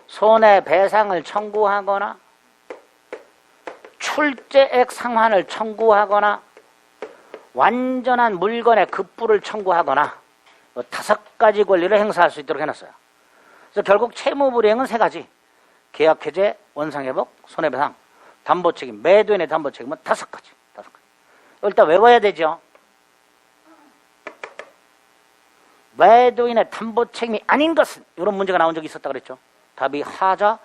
손해배상을 청구하거나 출제액 상환을 청구하거나 완전한 물건의 급부를 청구하거나 5가지 권리를 행사할 수 있도록 해놨어요. 그래서 결국 채무불이행은 3가지. 계약해제, 원상회복, 손해배상, 담보책임, 매도인의 담보책임은 5가지. 일단 외워야 되죠. 매도인의 담보책임이 아닌 것은 이런 문제가 나온 적이 있었다 그랬죠. 답이 하자,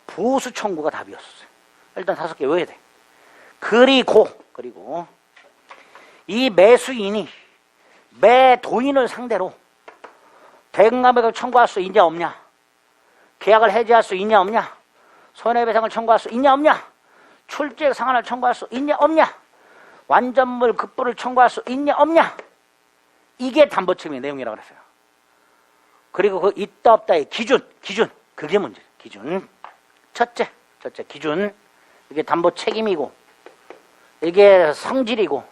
보수 청구가 답이었어요. 일단 5개 외워야 돼. 그리고 이 매수인이 매도인을 상대로 대금 감액을 청구할 수 있냐 없냐, 계약을 해지할 수 있냐 없냐, 손해배상을 청구할 수 있냐 없냐, 출제액 상환을 청구할 수 있냐 없냐, 완전물 급부를 청구할 수 있냐 없냐, 이게 담보책임의 내용이라고 그랬어요. 그리고 그 있다 없다의 기준, 그게 문제예요. 기준. 첫째 기준, 이게 담보책임이고, 이게 성질이고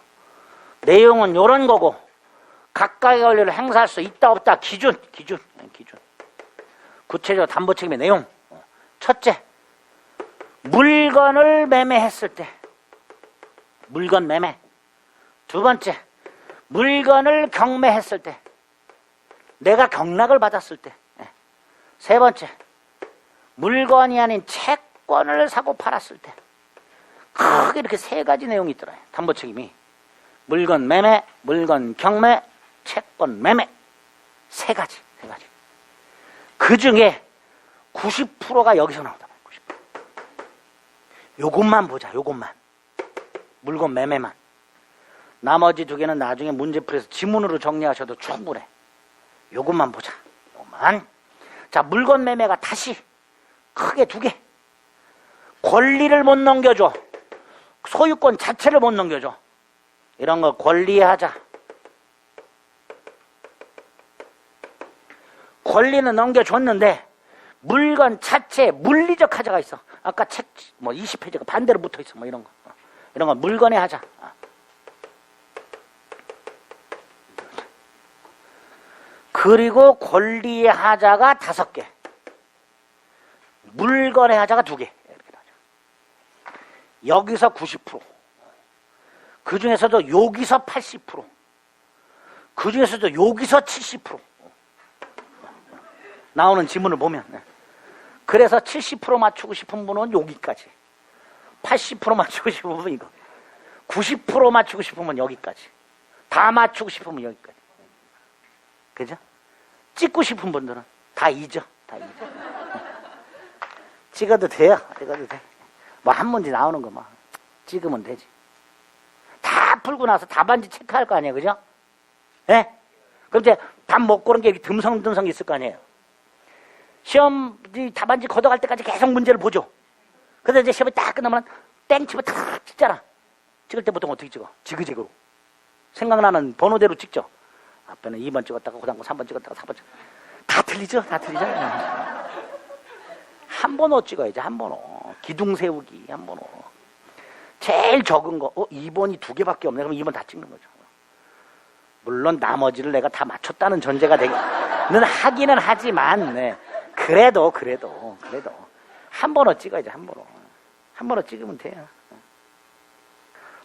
내용은 요런 거고 각각의 권리를 행사할 수 있다 없다 기준. 구체적으로 담보 책임의 내용. 첫째, 물건을 매매했을 때 물건 매매. 두 번째, 물건을 경매했을 때 내가 경락을 받았을 때. 세 번째, 물건이 아닌 채권을 사고 팔았을 때. 크게 이렇게 세 가지 내용이 있더라요. 담보 책임이. 물건 매매, 물건 경매, 채권 매매. 세 가지. 그 중에 90%가 여기서 나오다. 90%. 요것만 보자. 요것만. 물건 매매만. 나머지 두 개는 나중에 문제풀이에서 지문으로 정리하셔도 충분해. 요것만 보자. 요것만. 자, 물건 매매가 다시 크게 두 개. 권리를 못 넘겨줘. 소유권 자체를 못 넘겨줘. 이런 거 권리하자. 권리는 넘겨줬는데 물건 자체에 물리적 하자가 있어. 아까 책 20페이지가 반대로 붙어 있어. 이런 거. 이런 거 물건에 하자. 그리고 권리의 하자가 5개. 물건의 하자가 2개. 여기서 90%. 그 중에서도 여기서 80%. 그 중에서도 여기서 70%. 나오는 지문을 보면. 그래서 70% 맞추고 싶은 분은 여기까지. 80% 맞추고 싶은 분은 이거. 90% 맞추고 싶으면 여기까지. 다 맞추고 싶으면 여기까지. 그죠? 찍고 싶은 분들은 다 잊어. 찍어도 돼요. 찍어도 돼. 뭐 한 문제 나오는 거 찍으면 되지. 다 풀고 나서 답안지 체크할 거 아니에요. 그죠? 예? 그럼 이제 답 못 고른 게 듬성듬성 있을 거 아니에요. 시험 답안지 걷어갈 때까지 계속 문제를 보죠. 그래서 이제 시험이 딱 끝나면 땡 치고 탁 찍잖아. 찍을 때 보통 어떻게 찍어? 지그재그로. 생각나는 번호대로 찍죠. 앞에는 2번 찍었다가 그 다음 3번 찍었다가 4번 찍었다가. 다 틀리죠? 한 번호 찍어야지. 한 번호. 기둥 세우기 한 번호. 제일 적은 거 2번이 2개밖에 없네. 그럼 2번 다 찍는 거죠. 물론 나머지를 내가 다 맞췄다는 전제가 되기는 하기는 하지만 그래도 한 번호 찍어야지. 한 번호 찍으면 돼요.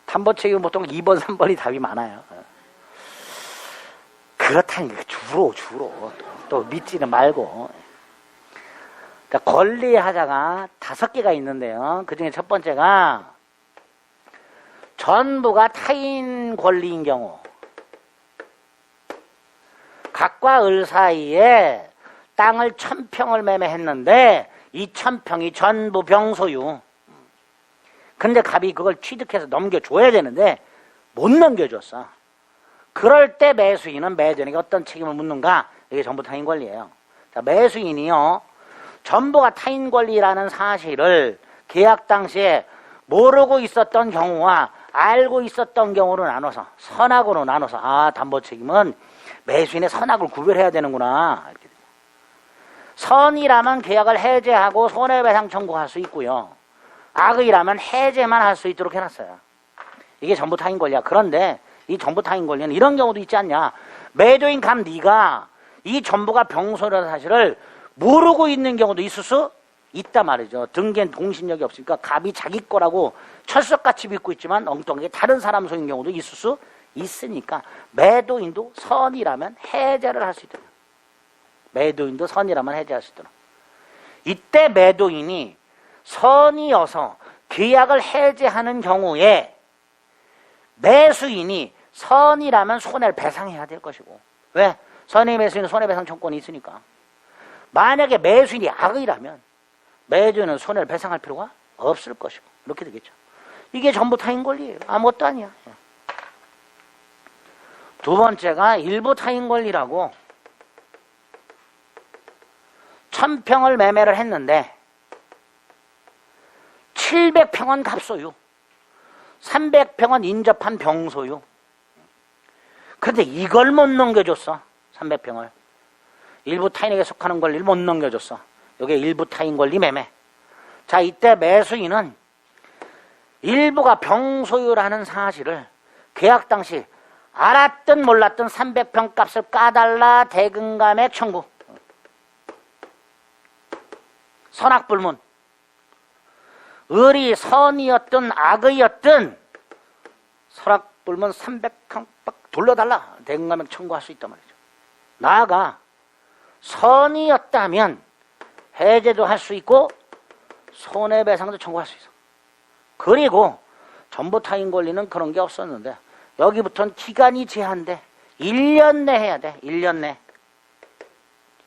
담보 책임은 보통 2번 3번이 답이 많아요. 그렇다니까 주로 또 믿지는 말고. 그러니까 권리의 하자가 5개가 있는데요. 그 중에 첫 번째가 전부가 타인 권리인 경우. 각과 을 사이에 땅을 1000평을 매매했는데 이 1000평이 전부 병소유. 근데 갑이 그걸 취득해서 넘겨줘야 되는데 못 넘겨줬어. 그럴 때 매수인은 매도인에게 어떤 책임을 묻는가? 이게 전부 타인 권리예요. 자, 매수인이요. 전부가 타인 권리라는 사실을 계약 당시에 모르고 있었던 경우와 알고 있었던 경우로 나눠서 선악으로 나눠서 담보 책임은 매수인의 선악을 구별해야 되는구나. 이렇게. 선이라면 계약을 해제하고 손해배상 청구할 수 있고요. 악의라면 해제만 할 수 있도록 해놨어요. 이게 전부 타인 권리야. 그런데 이 전부 타인 권리는 이런 경우도 있지 않냐. 매도인 갑 네가 이 전부가 병소라는 사실을 모르고 있는 경우도 있을 수 있단 말이죠. 등기엔 공신력이 없으니까 갑이 자기 거라고 철석같이 믿고 있지만 엉뚱하게 다른 사람 소유인 경우도 있을 수 있으니까 매도인도 선이라면 해제를 할 수 있도록. 매도인도 선이라면 해제할 수 있도록. 이때 매도인이 선이어서 계약을 해제하는 경우에 매수인이 선이라면 손해를 배상해야 될 것이고. 왜? 선의 매수인은 손해배상 청구권이 있으니까. 만약에 매수인이 악의라면 매도인은 손해를 배상할 필요가 없을 것이고. 이렇게 되겠죠. 이게 전부 타인 권리예요. 아무것도 아니야. 두 번째가 일부 타인 권리라고 1000평을 매매를 했는데 700평은 갑소유, 300평은 인접한 병소유. 그런데 이걸 못 넘겨줬어. 300평을. 일부 타인에게 속하는 권리를 못 넘겨줬어. 이게 일부 타인 권리 매매. 자, 이때 매수인은 일부가 병소유라는 사실을 계약 당시 알았든 몰랐든 300평 값을 까달라 대금감액 청구. 선악불문. 을이 선이었든 악의였든 선악불문 300평 돌려달라 대금감액 청구할 수 있단 말이죠. 나아가 선이었다면 해제도 할 수 있고 손해배상도 청구할 수 있어. 그리고 전부타인 권리는 그런 게 없었는데 여기부터는 기간이 제한돼. 1년 내 해야 돼. 1년 내.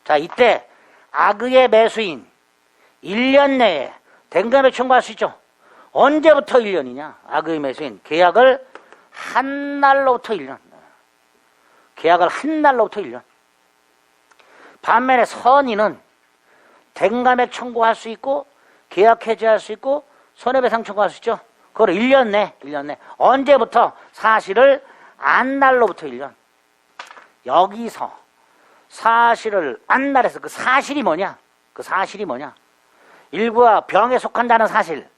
자, 이때 악의의 매수인 1년 내에 대금감액 청구할 수 있죠. 언제부터 1년이냐? 악의의 매수인 계약을 한 날로부터 1년. 계약을 한 날로부터 1년. 반면에 선인은 대금감액 청구할 수 있고 계약 해지할 수 있고 손해배상 청구할 수 있죠. 그걸 1년 내. 언제부터? 사실을 안 날로부터 1년. 여기서 사실을 안 날에서 그 사실이 뭐냐? 그 사실이 뭐냐? 일부가 병에 속한다는 사실.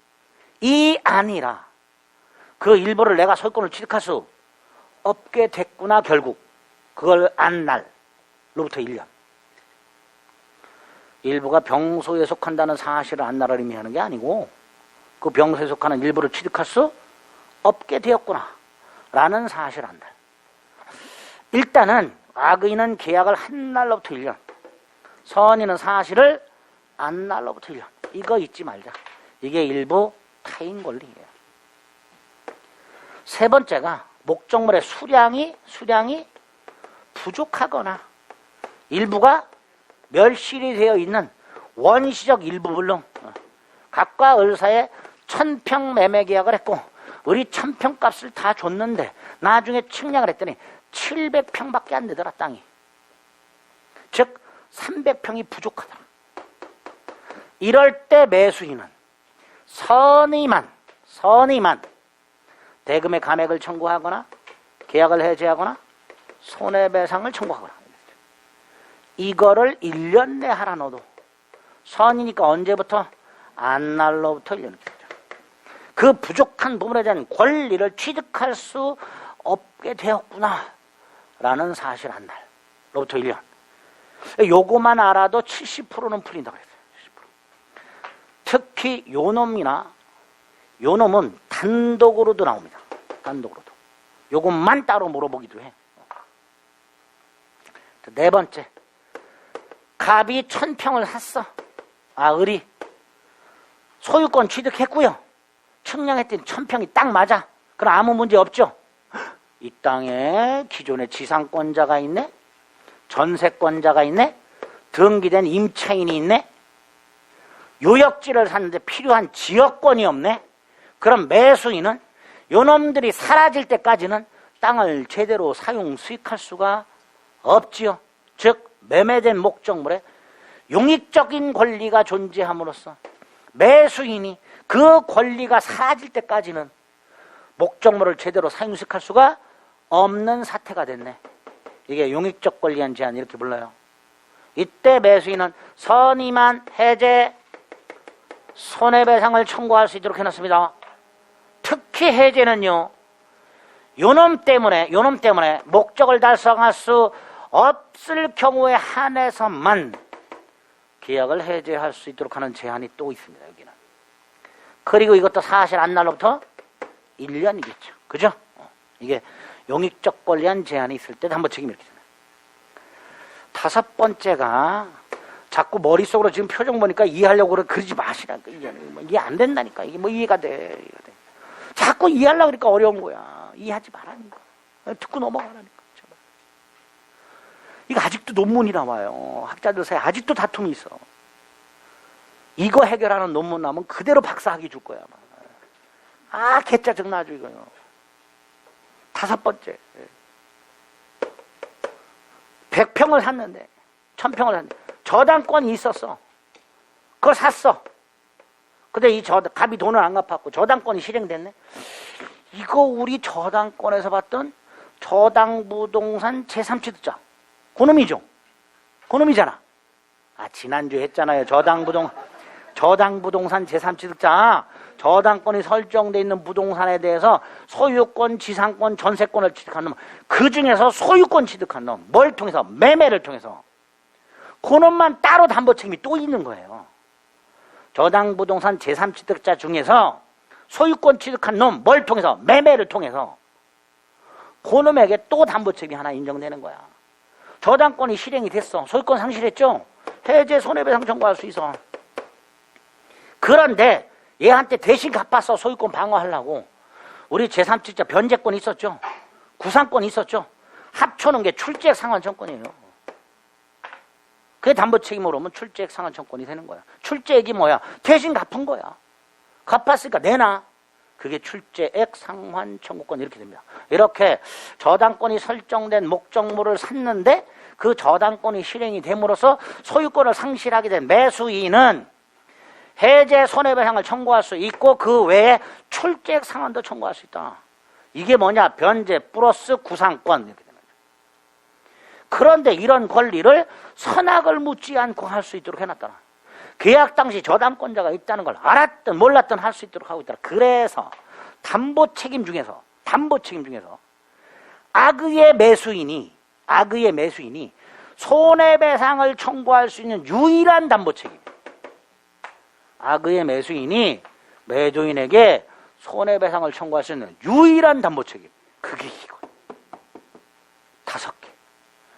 이 아니라 그 일부를 내가 소유권을 취득할 수 없게 됐구나 결국. 그걸 안 날로부터 1년. 일부가 병소에 속한다는 사실을 안 날을 의미하는 게 아니고 그 병소에 속하는 일부를 취득할 수 없게 되었구나 라는 사실 안 날. 일단은 악의는 계약을 한 날로부터 1년, 선의는 사실을 안 날로부터 1년. 이거 잊지 말자. 이게 일부 타인 권리예요. 세 번째가 목적물의 수량이 부족하거나 일부가 멸실이 되어 있는 원시적 일부 물론 각과 을 사이에 1000평 매매 계약을 했고 을이 1000평 값을 다 줬는데 나중에 측량을 했더니 700평밖에 안 되더라 땅이. 즉 300평이 부족하다. 이럴 때 매수인은 선의만 대금의 감액을 청구하거나 계약을 해지하거나 손해배상을 청구하거나 이거를 1년 내 하라 너도. 선이니까 언제부터? 안 날로부터 1년. 그 부족한 부분에 대한 권리를 취득할 수 없게 되었구나 라는 사실 안 날로부터 1년. 요거만 알아도 70%는 풀린다고 그랬어요. 70%. 특히 요놈은 단독으로도 나옵니다. 단독으로도. 요것만 따로 물어보기도 해. 네 번째. 갑이 1000평을 샀어. 을이 소유권 취득했고요. 측량했더니 1000평이 딱 맞아. 그럼 아무 문제 없죠. 이 땅에 기존의 지상권자가 있네. 전세권자가 있네. 등기된 임차인이 있네. 요역지를 샀는데 필요한 지역권이 없네. 그럼 매수인은 요놈들이 사라질 때까지는 땅을 제대로 사용 수익할 수가 없지요. 즉 매매된 목적물에 용익적인 권리가 존재함으로써 매수인이 그 권리가 사라질 때까지는 목적물을 제대로 사용수익할 수가 없는 사태가 됐네. 이게 용익적 권리한 제한 이렇게 불러요. 이때 매수인은 선의만 해제 손해배상을 청구할 수 있도록 해놨습니다. 특히 해제는요. 요놈 때문에 목적을 달성할 수 없을 경우에 한해서만 계약을 해제할 수 있도록 하는 제한이 또 있습니다. 여기는. 그리고 이것도 사실 안 날로부터 1년이겠죠. 그죠? 이게 용익적 권리한 제한이 있을 때도 한번 책임 이렇게 되네. 다섯 번째가 자꾸 머릿속으로 지금 표정 보니까 이해하려고 그러지 마시라니까. 이해 안 된다니까. 이게 뭐 이해가 돼. 자꾸 이해하려고 그러니까 어려운 거야. 이해하지 말라니까. 듣고 넘어가라니까. 제발. 이거 아직도 논문이 나와요. 학자들 사이에 아직도 다툼이 있어. 이거 해결하는 논문 나오면 그대로 박사학위 줄 거야. 개짜증 나죠 이거요. 다섯 번째. 100평을 샀는데 1000평을 샀는데 저당권이 있었어. 그걸 샀어. 근데 갑이 돈을 안 갚았고 저당권이 실행됐네. 이거 우리 저당권에서 봤던 저당부동산 제3취득자 그놈이죠. 그놈이잖아. 지난주에 했잖아요. 저당부동산 제3취득자 저당권이 설정돼 있는 부동산에 대해서 소유권, 지상권, 전세권을 취득한 놈, 그 중에서 소유권 취득한 놈, 뭘 통해서? 매매를 통해서. 그놈만 따로 담보 책임이 또 있는 거예요. 저당 부동산 제3취득자 중에서 소유권 취득한 놈, 뭘 통해서? 매매를 통해서. 그놈에게 또 담보 책임이 하나 인정되는 거야. 저당권이 실행이 됐어. 소유권 상실했죠? 해제 손해배상 청구할 수 있어. 그런데 얘한테 대신 갚아서 소유권 방어하려고 우리 제3취득자 변제권이 있었죠. 구상권이 있었죠. 합쳐놓은 게 출제액 상환청권이에요. 그게 담보 책임으로 오면 출제액 상환청권이 되는 거야. 출제액이 뭐야? 대신 갚은 거야. 갚았으니까 내놔. 그게 출제액 상환청구권 이렇게 됩니다. 이렇게 저당권이 설정된 목적물을 샀는데 그 저당권이 실행이 됨으로써 소유권을 상실하게 된 매수인은 해제 손해배상을 청구할 수 있고 그 외에 출제액 상환도 청구할 수 있다. 이게 뭐냐? 변제 플러스 구상권 이렇게 되는 거죠. 그런데 이런 권리를 선악을 묻지 않고 할 수 있도록 해놨더라. 계약 당시 저당권자가 있다는 걸 알았든 몰랐든 할 수 있도록 하고 있더라. 그래서 담보 책임 중에서 악의의 매수인이 손해배상을 청구할 수 있는 유일한 담보 책임. 악의의 매수인이 매도인에게 손해배상을 청구할 수 있는 유일한 담보 책임. 그게 이거. 5개.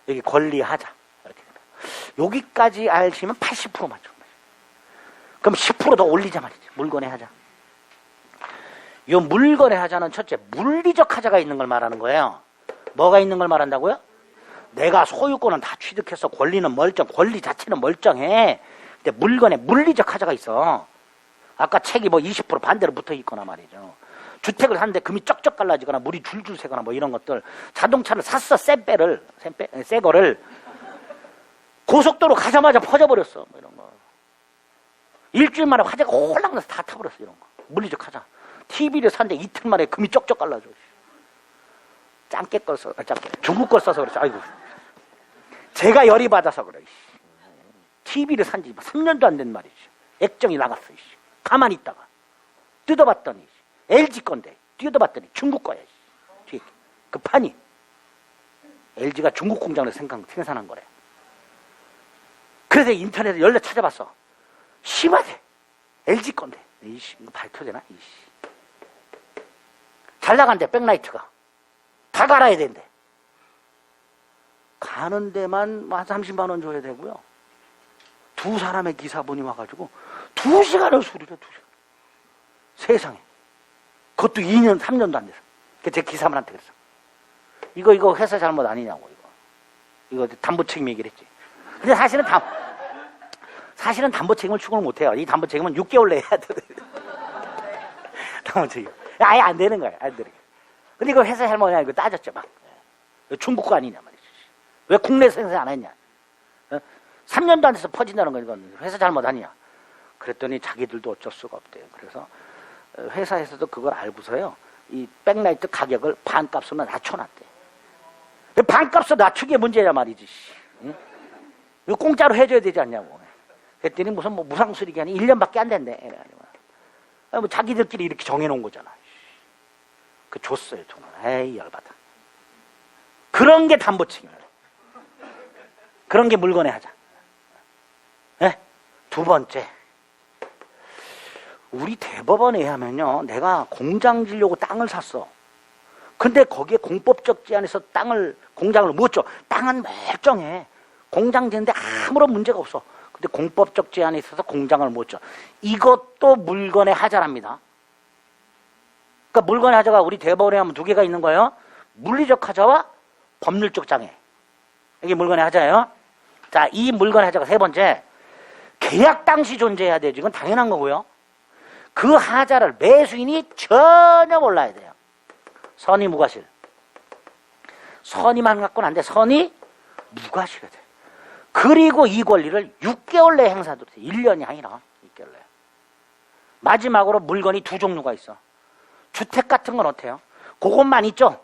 여기 권리하자. 이렇게 됩니다. 여기까지 알시면 80% 맞죠. 그럼 10% 더 올리자 말이지. 물건의 하자. 이 물건의 하자는 첫째, 물리적 하자가 있는 걸 말하는 거예요. 뭐가 있는 걸 말한다고요? 내가 소유권은 다 취득해서 권리는 멀쩡, 권리 자체는 멀쩡해. 근데 물건에 물리적 하자가 있어. 아까 책이 뭐 20% 반대로 붙어 있거나 말이죠. 주택을 샀는데 금이 쩍쩍 갈라지거나 물이 줄줄 새거나 뭐 이런 것들. 자동차를 샀어, 새 거를. 고속도로 가자마자 퍼져버렸어. 뭐 이런 거. 일주일 만에 화재가 홀랑 나서 다 타버렸어, 이런 거. 물리적 하자. TV를 샀는데 이틀 만에 금이 쩍쩍 갈라져. 짱깨 걸 써, 중국 걸 써서 그랬어. 아이고. 제가 열이 받아서 그래. TV를 산 지 3년도 안 된 말이지. 액정이 나갔어. 가만히 있다가. 뜯어봤더니, LG 건데, 뜯어봤더니 중국 거야. 뒤에 그 판이. LG가 중국 공장에서 생산한 거래. 그래서 인터넷에 열려 찾아봤어. 심하대. LG 건데. 이씨, 이거 밝혀되나? 이씨. 잘 나간대, 백라이트가. 다 갈아야 된대. 가는 데만 한 30만 원 줘야 되고요. 2사람의 기사분이 와가지고 2시간을 수리를 2시간. 세상에. 그것도 2년, 3년도 안 돼서. 제 기사분한테 그랬어. 이거 회사 잘못 아니냐고, 이거 담보 책임 얘기를 했지. 근데 사실은 담보 책임을 추구를 못 해요. 이 담보 책임은 6개월 내에 해야 돼. 담보 책임. 아예 안 되는 거야. 안 되는 거야. 근데 이거 회사 잘못이냐, 이거 따졌죠, 막. 중국 거 아니냐, 말이지. 왜 국내 생산 안 했냐. 3년도 안 돼서 퍼진다는 거, 이건 회사 잘못 아니냐. 그랬더니 자기들도 어쩔 수가 없대요. 그래서 회사에서도 그걸 알고서요, 이 백라이트 가격을 반값으로 낮춰놨대. 반값으로 낮추기에 문제냐 말이지. 응? 이거 공짜로 해줘야 되지 않냐고. 그랬더니 무슨 뭐 무상수리 기간이 1년밖에 안 된대. 뭐 자기들끼리 이렇게 정해놓은 거잖아. 그 줬어요, 돈을. 에이, 열받아. 그런 게 담보 책임이에요. 그런 게 물건의 하자. 네? 두 번째. 우리 대법원에 의하면요, 내가 공장 지려고 땅을 샀어. 근데 거기에 공법적 제한에서 공장을 못 줘. 땅은 멀쩡해. 공장 짓는데 아무런 문제가 없어. 근데 공법적 제한이 있어서 공장을 못 줘. 이것도 물건의 하자랍니다. 그러니까 물건의 하자가 우리 대법원에 하면 2개가 있는 거예요. 물리적 하자와 법률적 장애. 이게 물건의 하자예요. 자, 이 물건의 하자가 3번째. 계약 당시 존재해야 돼요. 이건 당연한 거고요. 그 하자를 매수인이 전혀 몰라야 돼요. 선의 무과실. 선의만 갖고는 안 돼. 선의 무과실해야 돼. 그리고 이 권리를 6개월 내에 행사하도록 돼. 1년이 아니라 6개월 내에. 마지막으로 물건이 2 종류가 있어. 주택 같은 건 어때요? 그것만 있죠?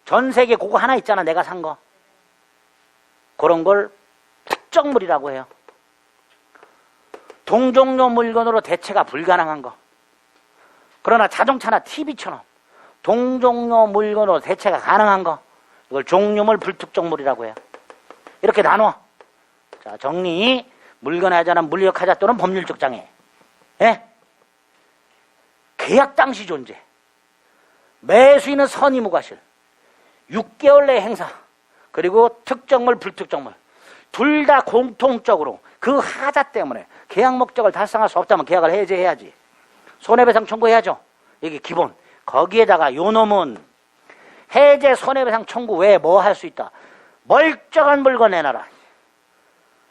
전 세계 그거 하나 있잖아, 내가 산 거. 그런 걸 특정물이라고 해요. 동종료 물건으로 대체가 불가능한 거. 그러나 자동차나 TV처럼 동종료 물건으로 대체가 가능한 거, 이걸 종류물 불특정물이라고 해요. 이렇게 나눠. 자, 정리. 물건의 하자는 물리적 하자 또는 법률적 장애. 예? 계약 당시 존재. 매수인은 선의무과실. 6개월 내 행사. 그리고 특정물, 불특정물. 둘 다 공통적으로 그 하자 때문에 계약 목적을 달성할 수 없다면 계약을 해제해야지. 손해배상 청구해야죠. 이게 기본. 거기에다가 요 놈은 해제 손해배상 청구 외에 뭐 할 수 있다. 멀쩡한 물건 내놔라.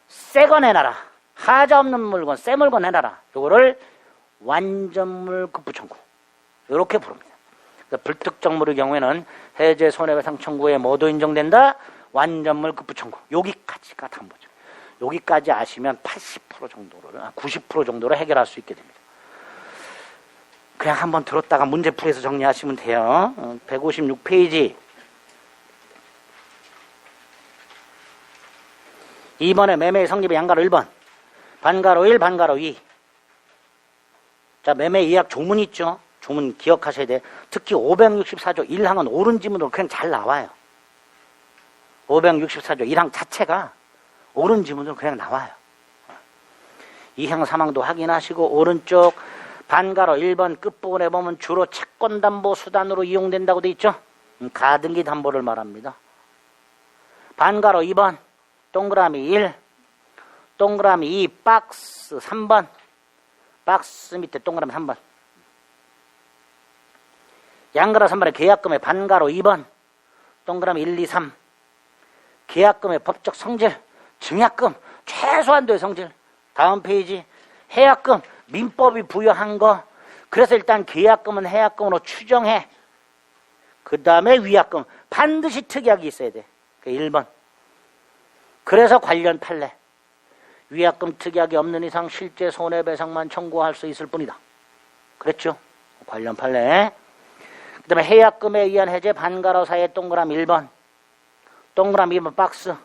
새 거 내놔라. 하자 없는 물건, 새 물건 내놔라. 요거를 완전물 급부 청구. 요렇게 부릅니다. 그러니까 불특정물의 경우에는 해제 손해배상 청구에 뭐도 인정된다? 완전물 급부 청구. 여기까지가 담보죠. 여기까지 아시면 80% 정도를, 90% 정도를 해결할 수 있게 됩니다. 그냥 한번 들었다가 문제풀이에서 정리하시면 돼요. 156페이지. 2번에 매매의 성립의 양가로 1번. 반가로 1, 반가로 2. 자, 매매 예약 조문 있죠? 조문 기억하셔야 돼. 특히 564조 1항은 옳은 지문으로 그냥 잘 나와요. 564조 1항 자체가 옳은 지문으로 그냥 나와요. 2항 3항도 확인하시고 오른쪽 반가로 1번 끝부분에 보면 주로 채권담보 수단으로 이용된다고 돼 있죠? 가등기 담보를 말합니다. 반가로 2번 동그라미 1, 동그라미 2, 박스 3번, 박스 밑에 동그라미 3번. 양가로 3번에 계약금의 반가로 2번, 동그라미 1, 2, 3. 계약금의 법적 성질, 증약금, 최소한도의 성질. 다음 페이지. 해약금, 민법이 부여한 거. 그래서 일단 계약금은 해약금으로 추정해. 그 다음에 위약금. 반드시 특약이 있어야 돼. 1번. 그래서 관련 판례. 위약금 특약이 없는 이상 실제 손해배상만 청구할 수 있을 뿐이다. 그랬죠? 관련 판례. 그 다음에 해약금에 의한 해제 반가로사의 동그라미 1번. 동그라미 2번 박스.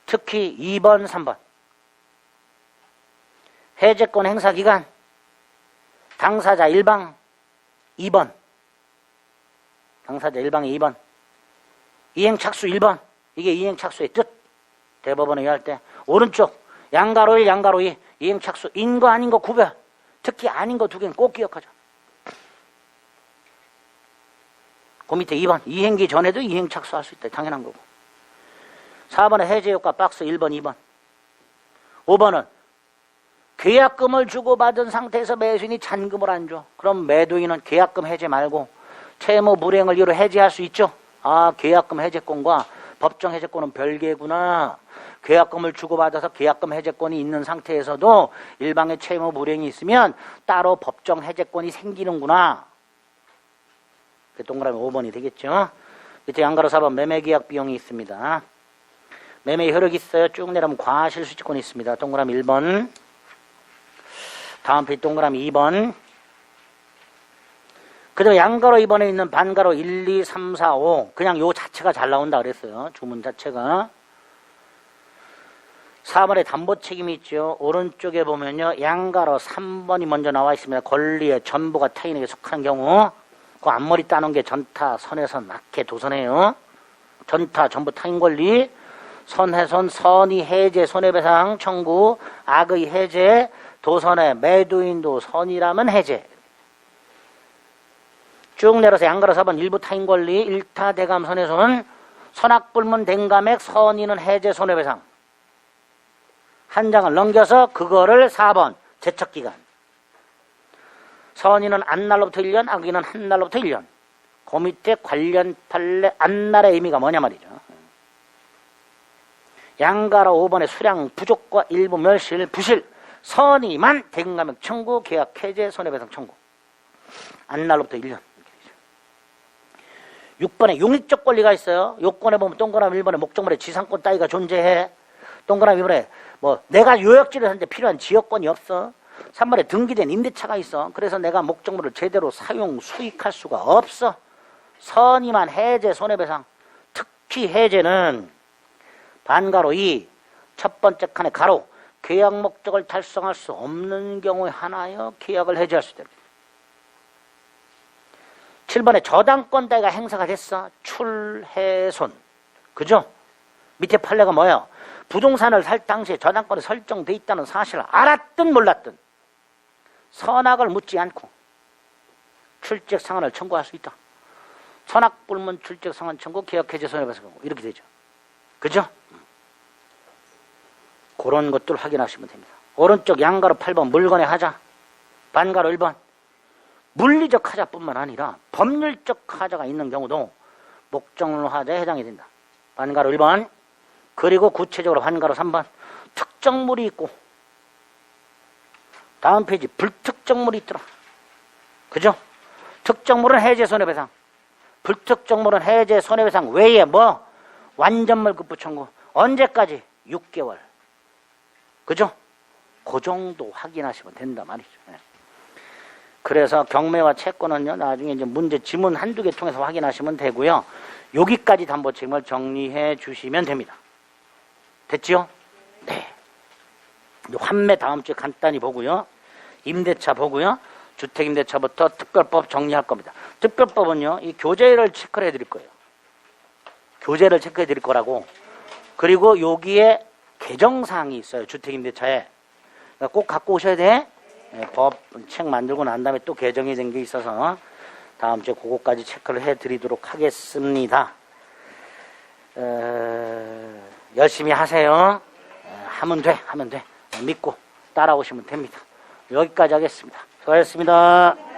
특히 2번, 3번. 해제권 행사 기간. 당사자 1방 2번. 당사자 1방에 2번. 이행착수 1번. 이게 이행착수의 뜻. 대법원에 의할 때. 오른쪽. 양가로 1, 양가로 2. 이행착수. 인 거 아닌 거 구별. 특히 아닌 거 두 개는 꼭 기억하자. 그 밑에 2번. 이행기 전에도 이행착수할 수 있다. 당연한 거고. 4번에 해제효과 박스 1번, 2번. 5번은 계약금을 주고받은 상태에서 매수인이 잔금을 안 줘. 그럼 매도인은 계약금 해제 말고 채무 불이행을 이유로 해제할 수 있죠. 아, 계약금 해제권과 법정 해제권은 별개구나. 계약금을 주고받아서 계약금 해제권이 있는 상태에서도 일방의 채무 불이행이 있으면 따로 법정 해제권이 생기는구나. 동그라미 5번이 되겠죠. 밑에 양가로 4번 매매계약 비용이 있습니다. 매매 효력이 있어요. 쭉 내려오면 과실수취권이 있습니다. 동그라미 1번. 다음 페이지 동그라미 2번. 그 다음에 양가로 2번에 있는 반가로 1, 2, 3, 4, 5. 그냥 요 자체가 잘 나온다 그랬어요. 주문 자체가. 4번에 담보 책임이 있죠. 오른쪽에 보면요. 양가로 3번이 먼저 나와 있습니다. 권리의 전부가 타인에게 속한 경우. 그 앞머리 따놓은 게 전타, 선해선, 낙해, 도선해요. 전타, 전부 타인 권리. 선해선, 선의 해제, 손해배상 청구, 악의 해제, 도선의 매도인도 선이라면 해제. 쭉 내려서 양가로 4번 일부 타인 권리, 일타 대감 선해선은 선악불문 댕감액, 선의는 해제, 손해배상. 한 장을 넘겨서 그거를 4번 제척기간. 선의는 안날로부터 1년, 악의는 한날로부터 1년. 그 밑에 관련 판례 안날의 의미가 뭐냐 말이죠. 양가로 5번의 수량 부족과 일부 멸실, 부실, 선의만 대금감액 청구, 계약 해제, 손해배상 청구. 안날로부터 1년. 6번에 용익적 권리가 있어요. 요건에 보면 동그라미 1번에 목적물에 지상권 따위가 존재해. 동그라미 2번에 뭐 내가 요역지를 하는데 필요한 지역권이 없어. 3번에 등기된 임대차가 있어. 그래서 내가 목적물을 제대로 사용, 수익할 수가 없어. 선의만 해제, 손해배상. 특히 해제는 반가로 2, 첫 번째 칸에 가로, 계약 목적을 달성할 수 없는 경우에 하나여 계약을 해제할 수 있다. 7번에 저당권 따위가 행사가 됐어. 출해손. 그죠? 밑에 판례가 뭐예요? 부동산을 살 당시에 저당권이 설정돼 있다는 사실을 알았든 몰랐든 선악을 묻지 않고 출첵상한을 청구할 수 있다. 선악불문 출첵상한 청구 개혁해제 손해배상 이렇게 되죠. 그죠? 그런 것들 확인하시면 됩니다. 오른쪽 양가로 8번 물건의 하자, 반가로 1번 물리적 하자뿐만 아니라 법률적 하자가 있는 경우도 목적론 하자에 해당이 된다. 반가로 1번. 그리고 구체적으로 반가로 3번 특정물이 있고 다음 페이지 불특정물이 있더라. 그죠? 특정물은 해제 손해배상, 불특정물은 해제 손해배상 외에 뭐 완전물 급부 청구 언제까지? 6개월. 그죠? 그 정도 확인하시면 된다 말이죠. 그래서 경매와 채권은요, 나중에 이제 문제 지문 한두 개 통해서 확인하시면 되고요. 여기까지 담보 책임을 정리해 주시면 됩니다. 됐죠? 네. 환매 다음 주에 간단히 보고요. 임대차 보고요. 주택임대차부터 특별법 정리할 겁니다. 특별법은요, 이 교재를 체크를 해드릴 거예요. 교재를 체크해 드릴 거라고. 그리고 여기에 개정사항이 있어요. 주택임대차에. 그러니까 꼭 갖고 오셔야 돼. 법 책 만들고 난 다음에 또 개정이 된 게 있어서 다음 주에 그거까지 체크를 해드리도록 하겠습니다. 열심히 하세요. 하면 돼. 믿고 따라오시면 됩니다. 여기까지 하겠습니다. 수고하셨습니다.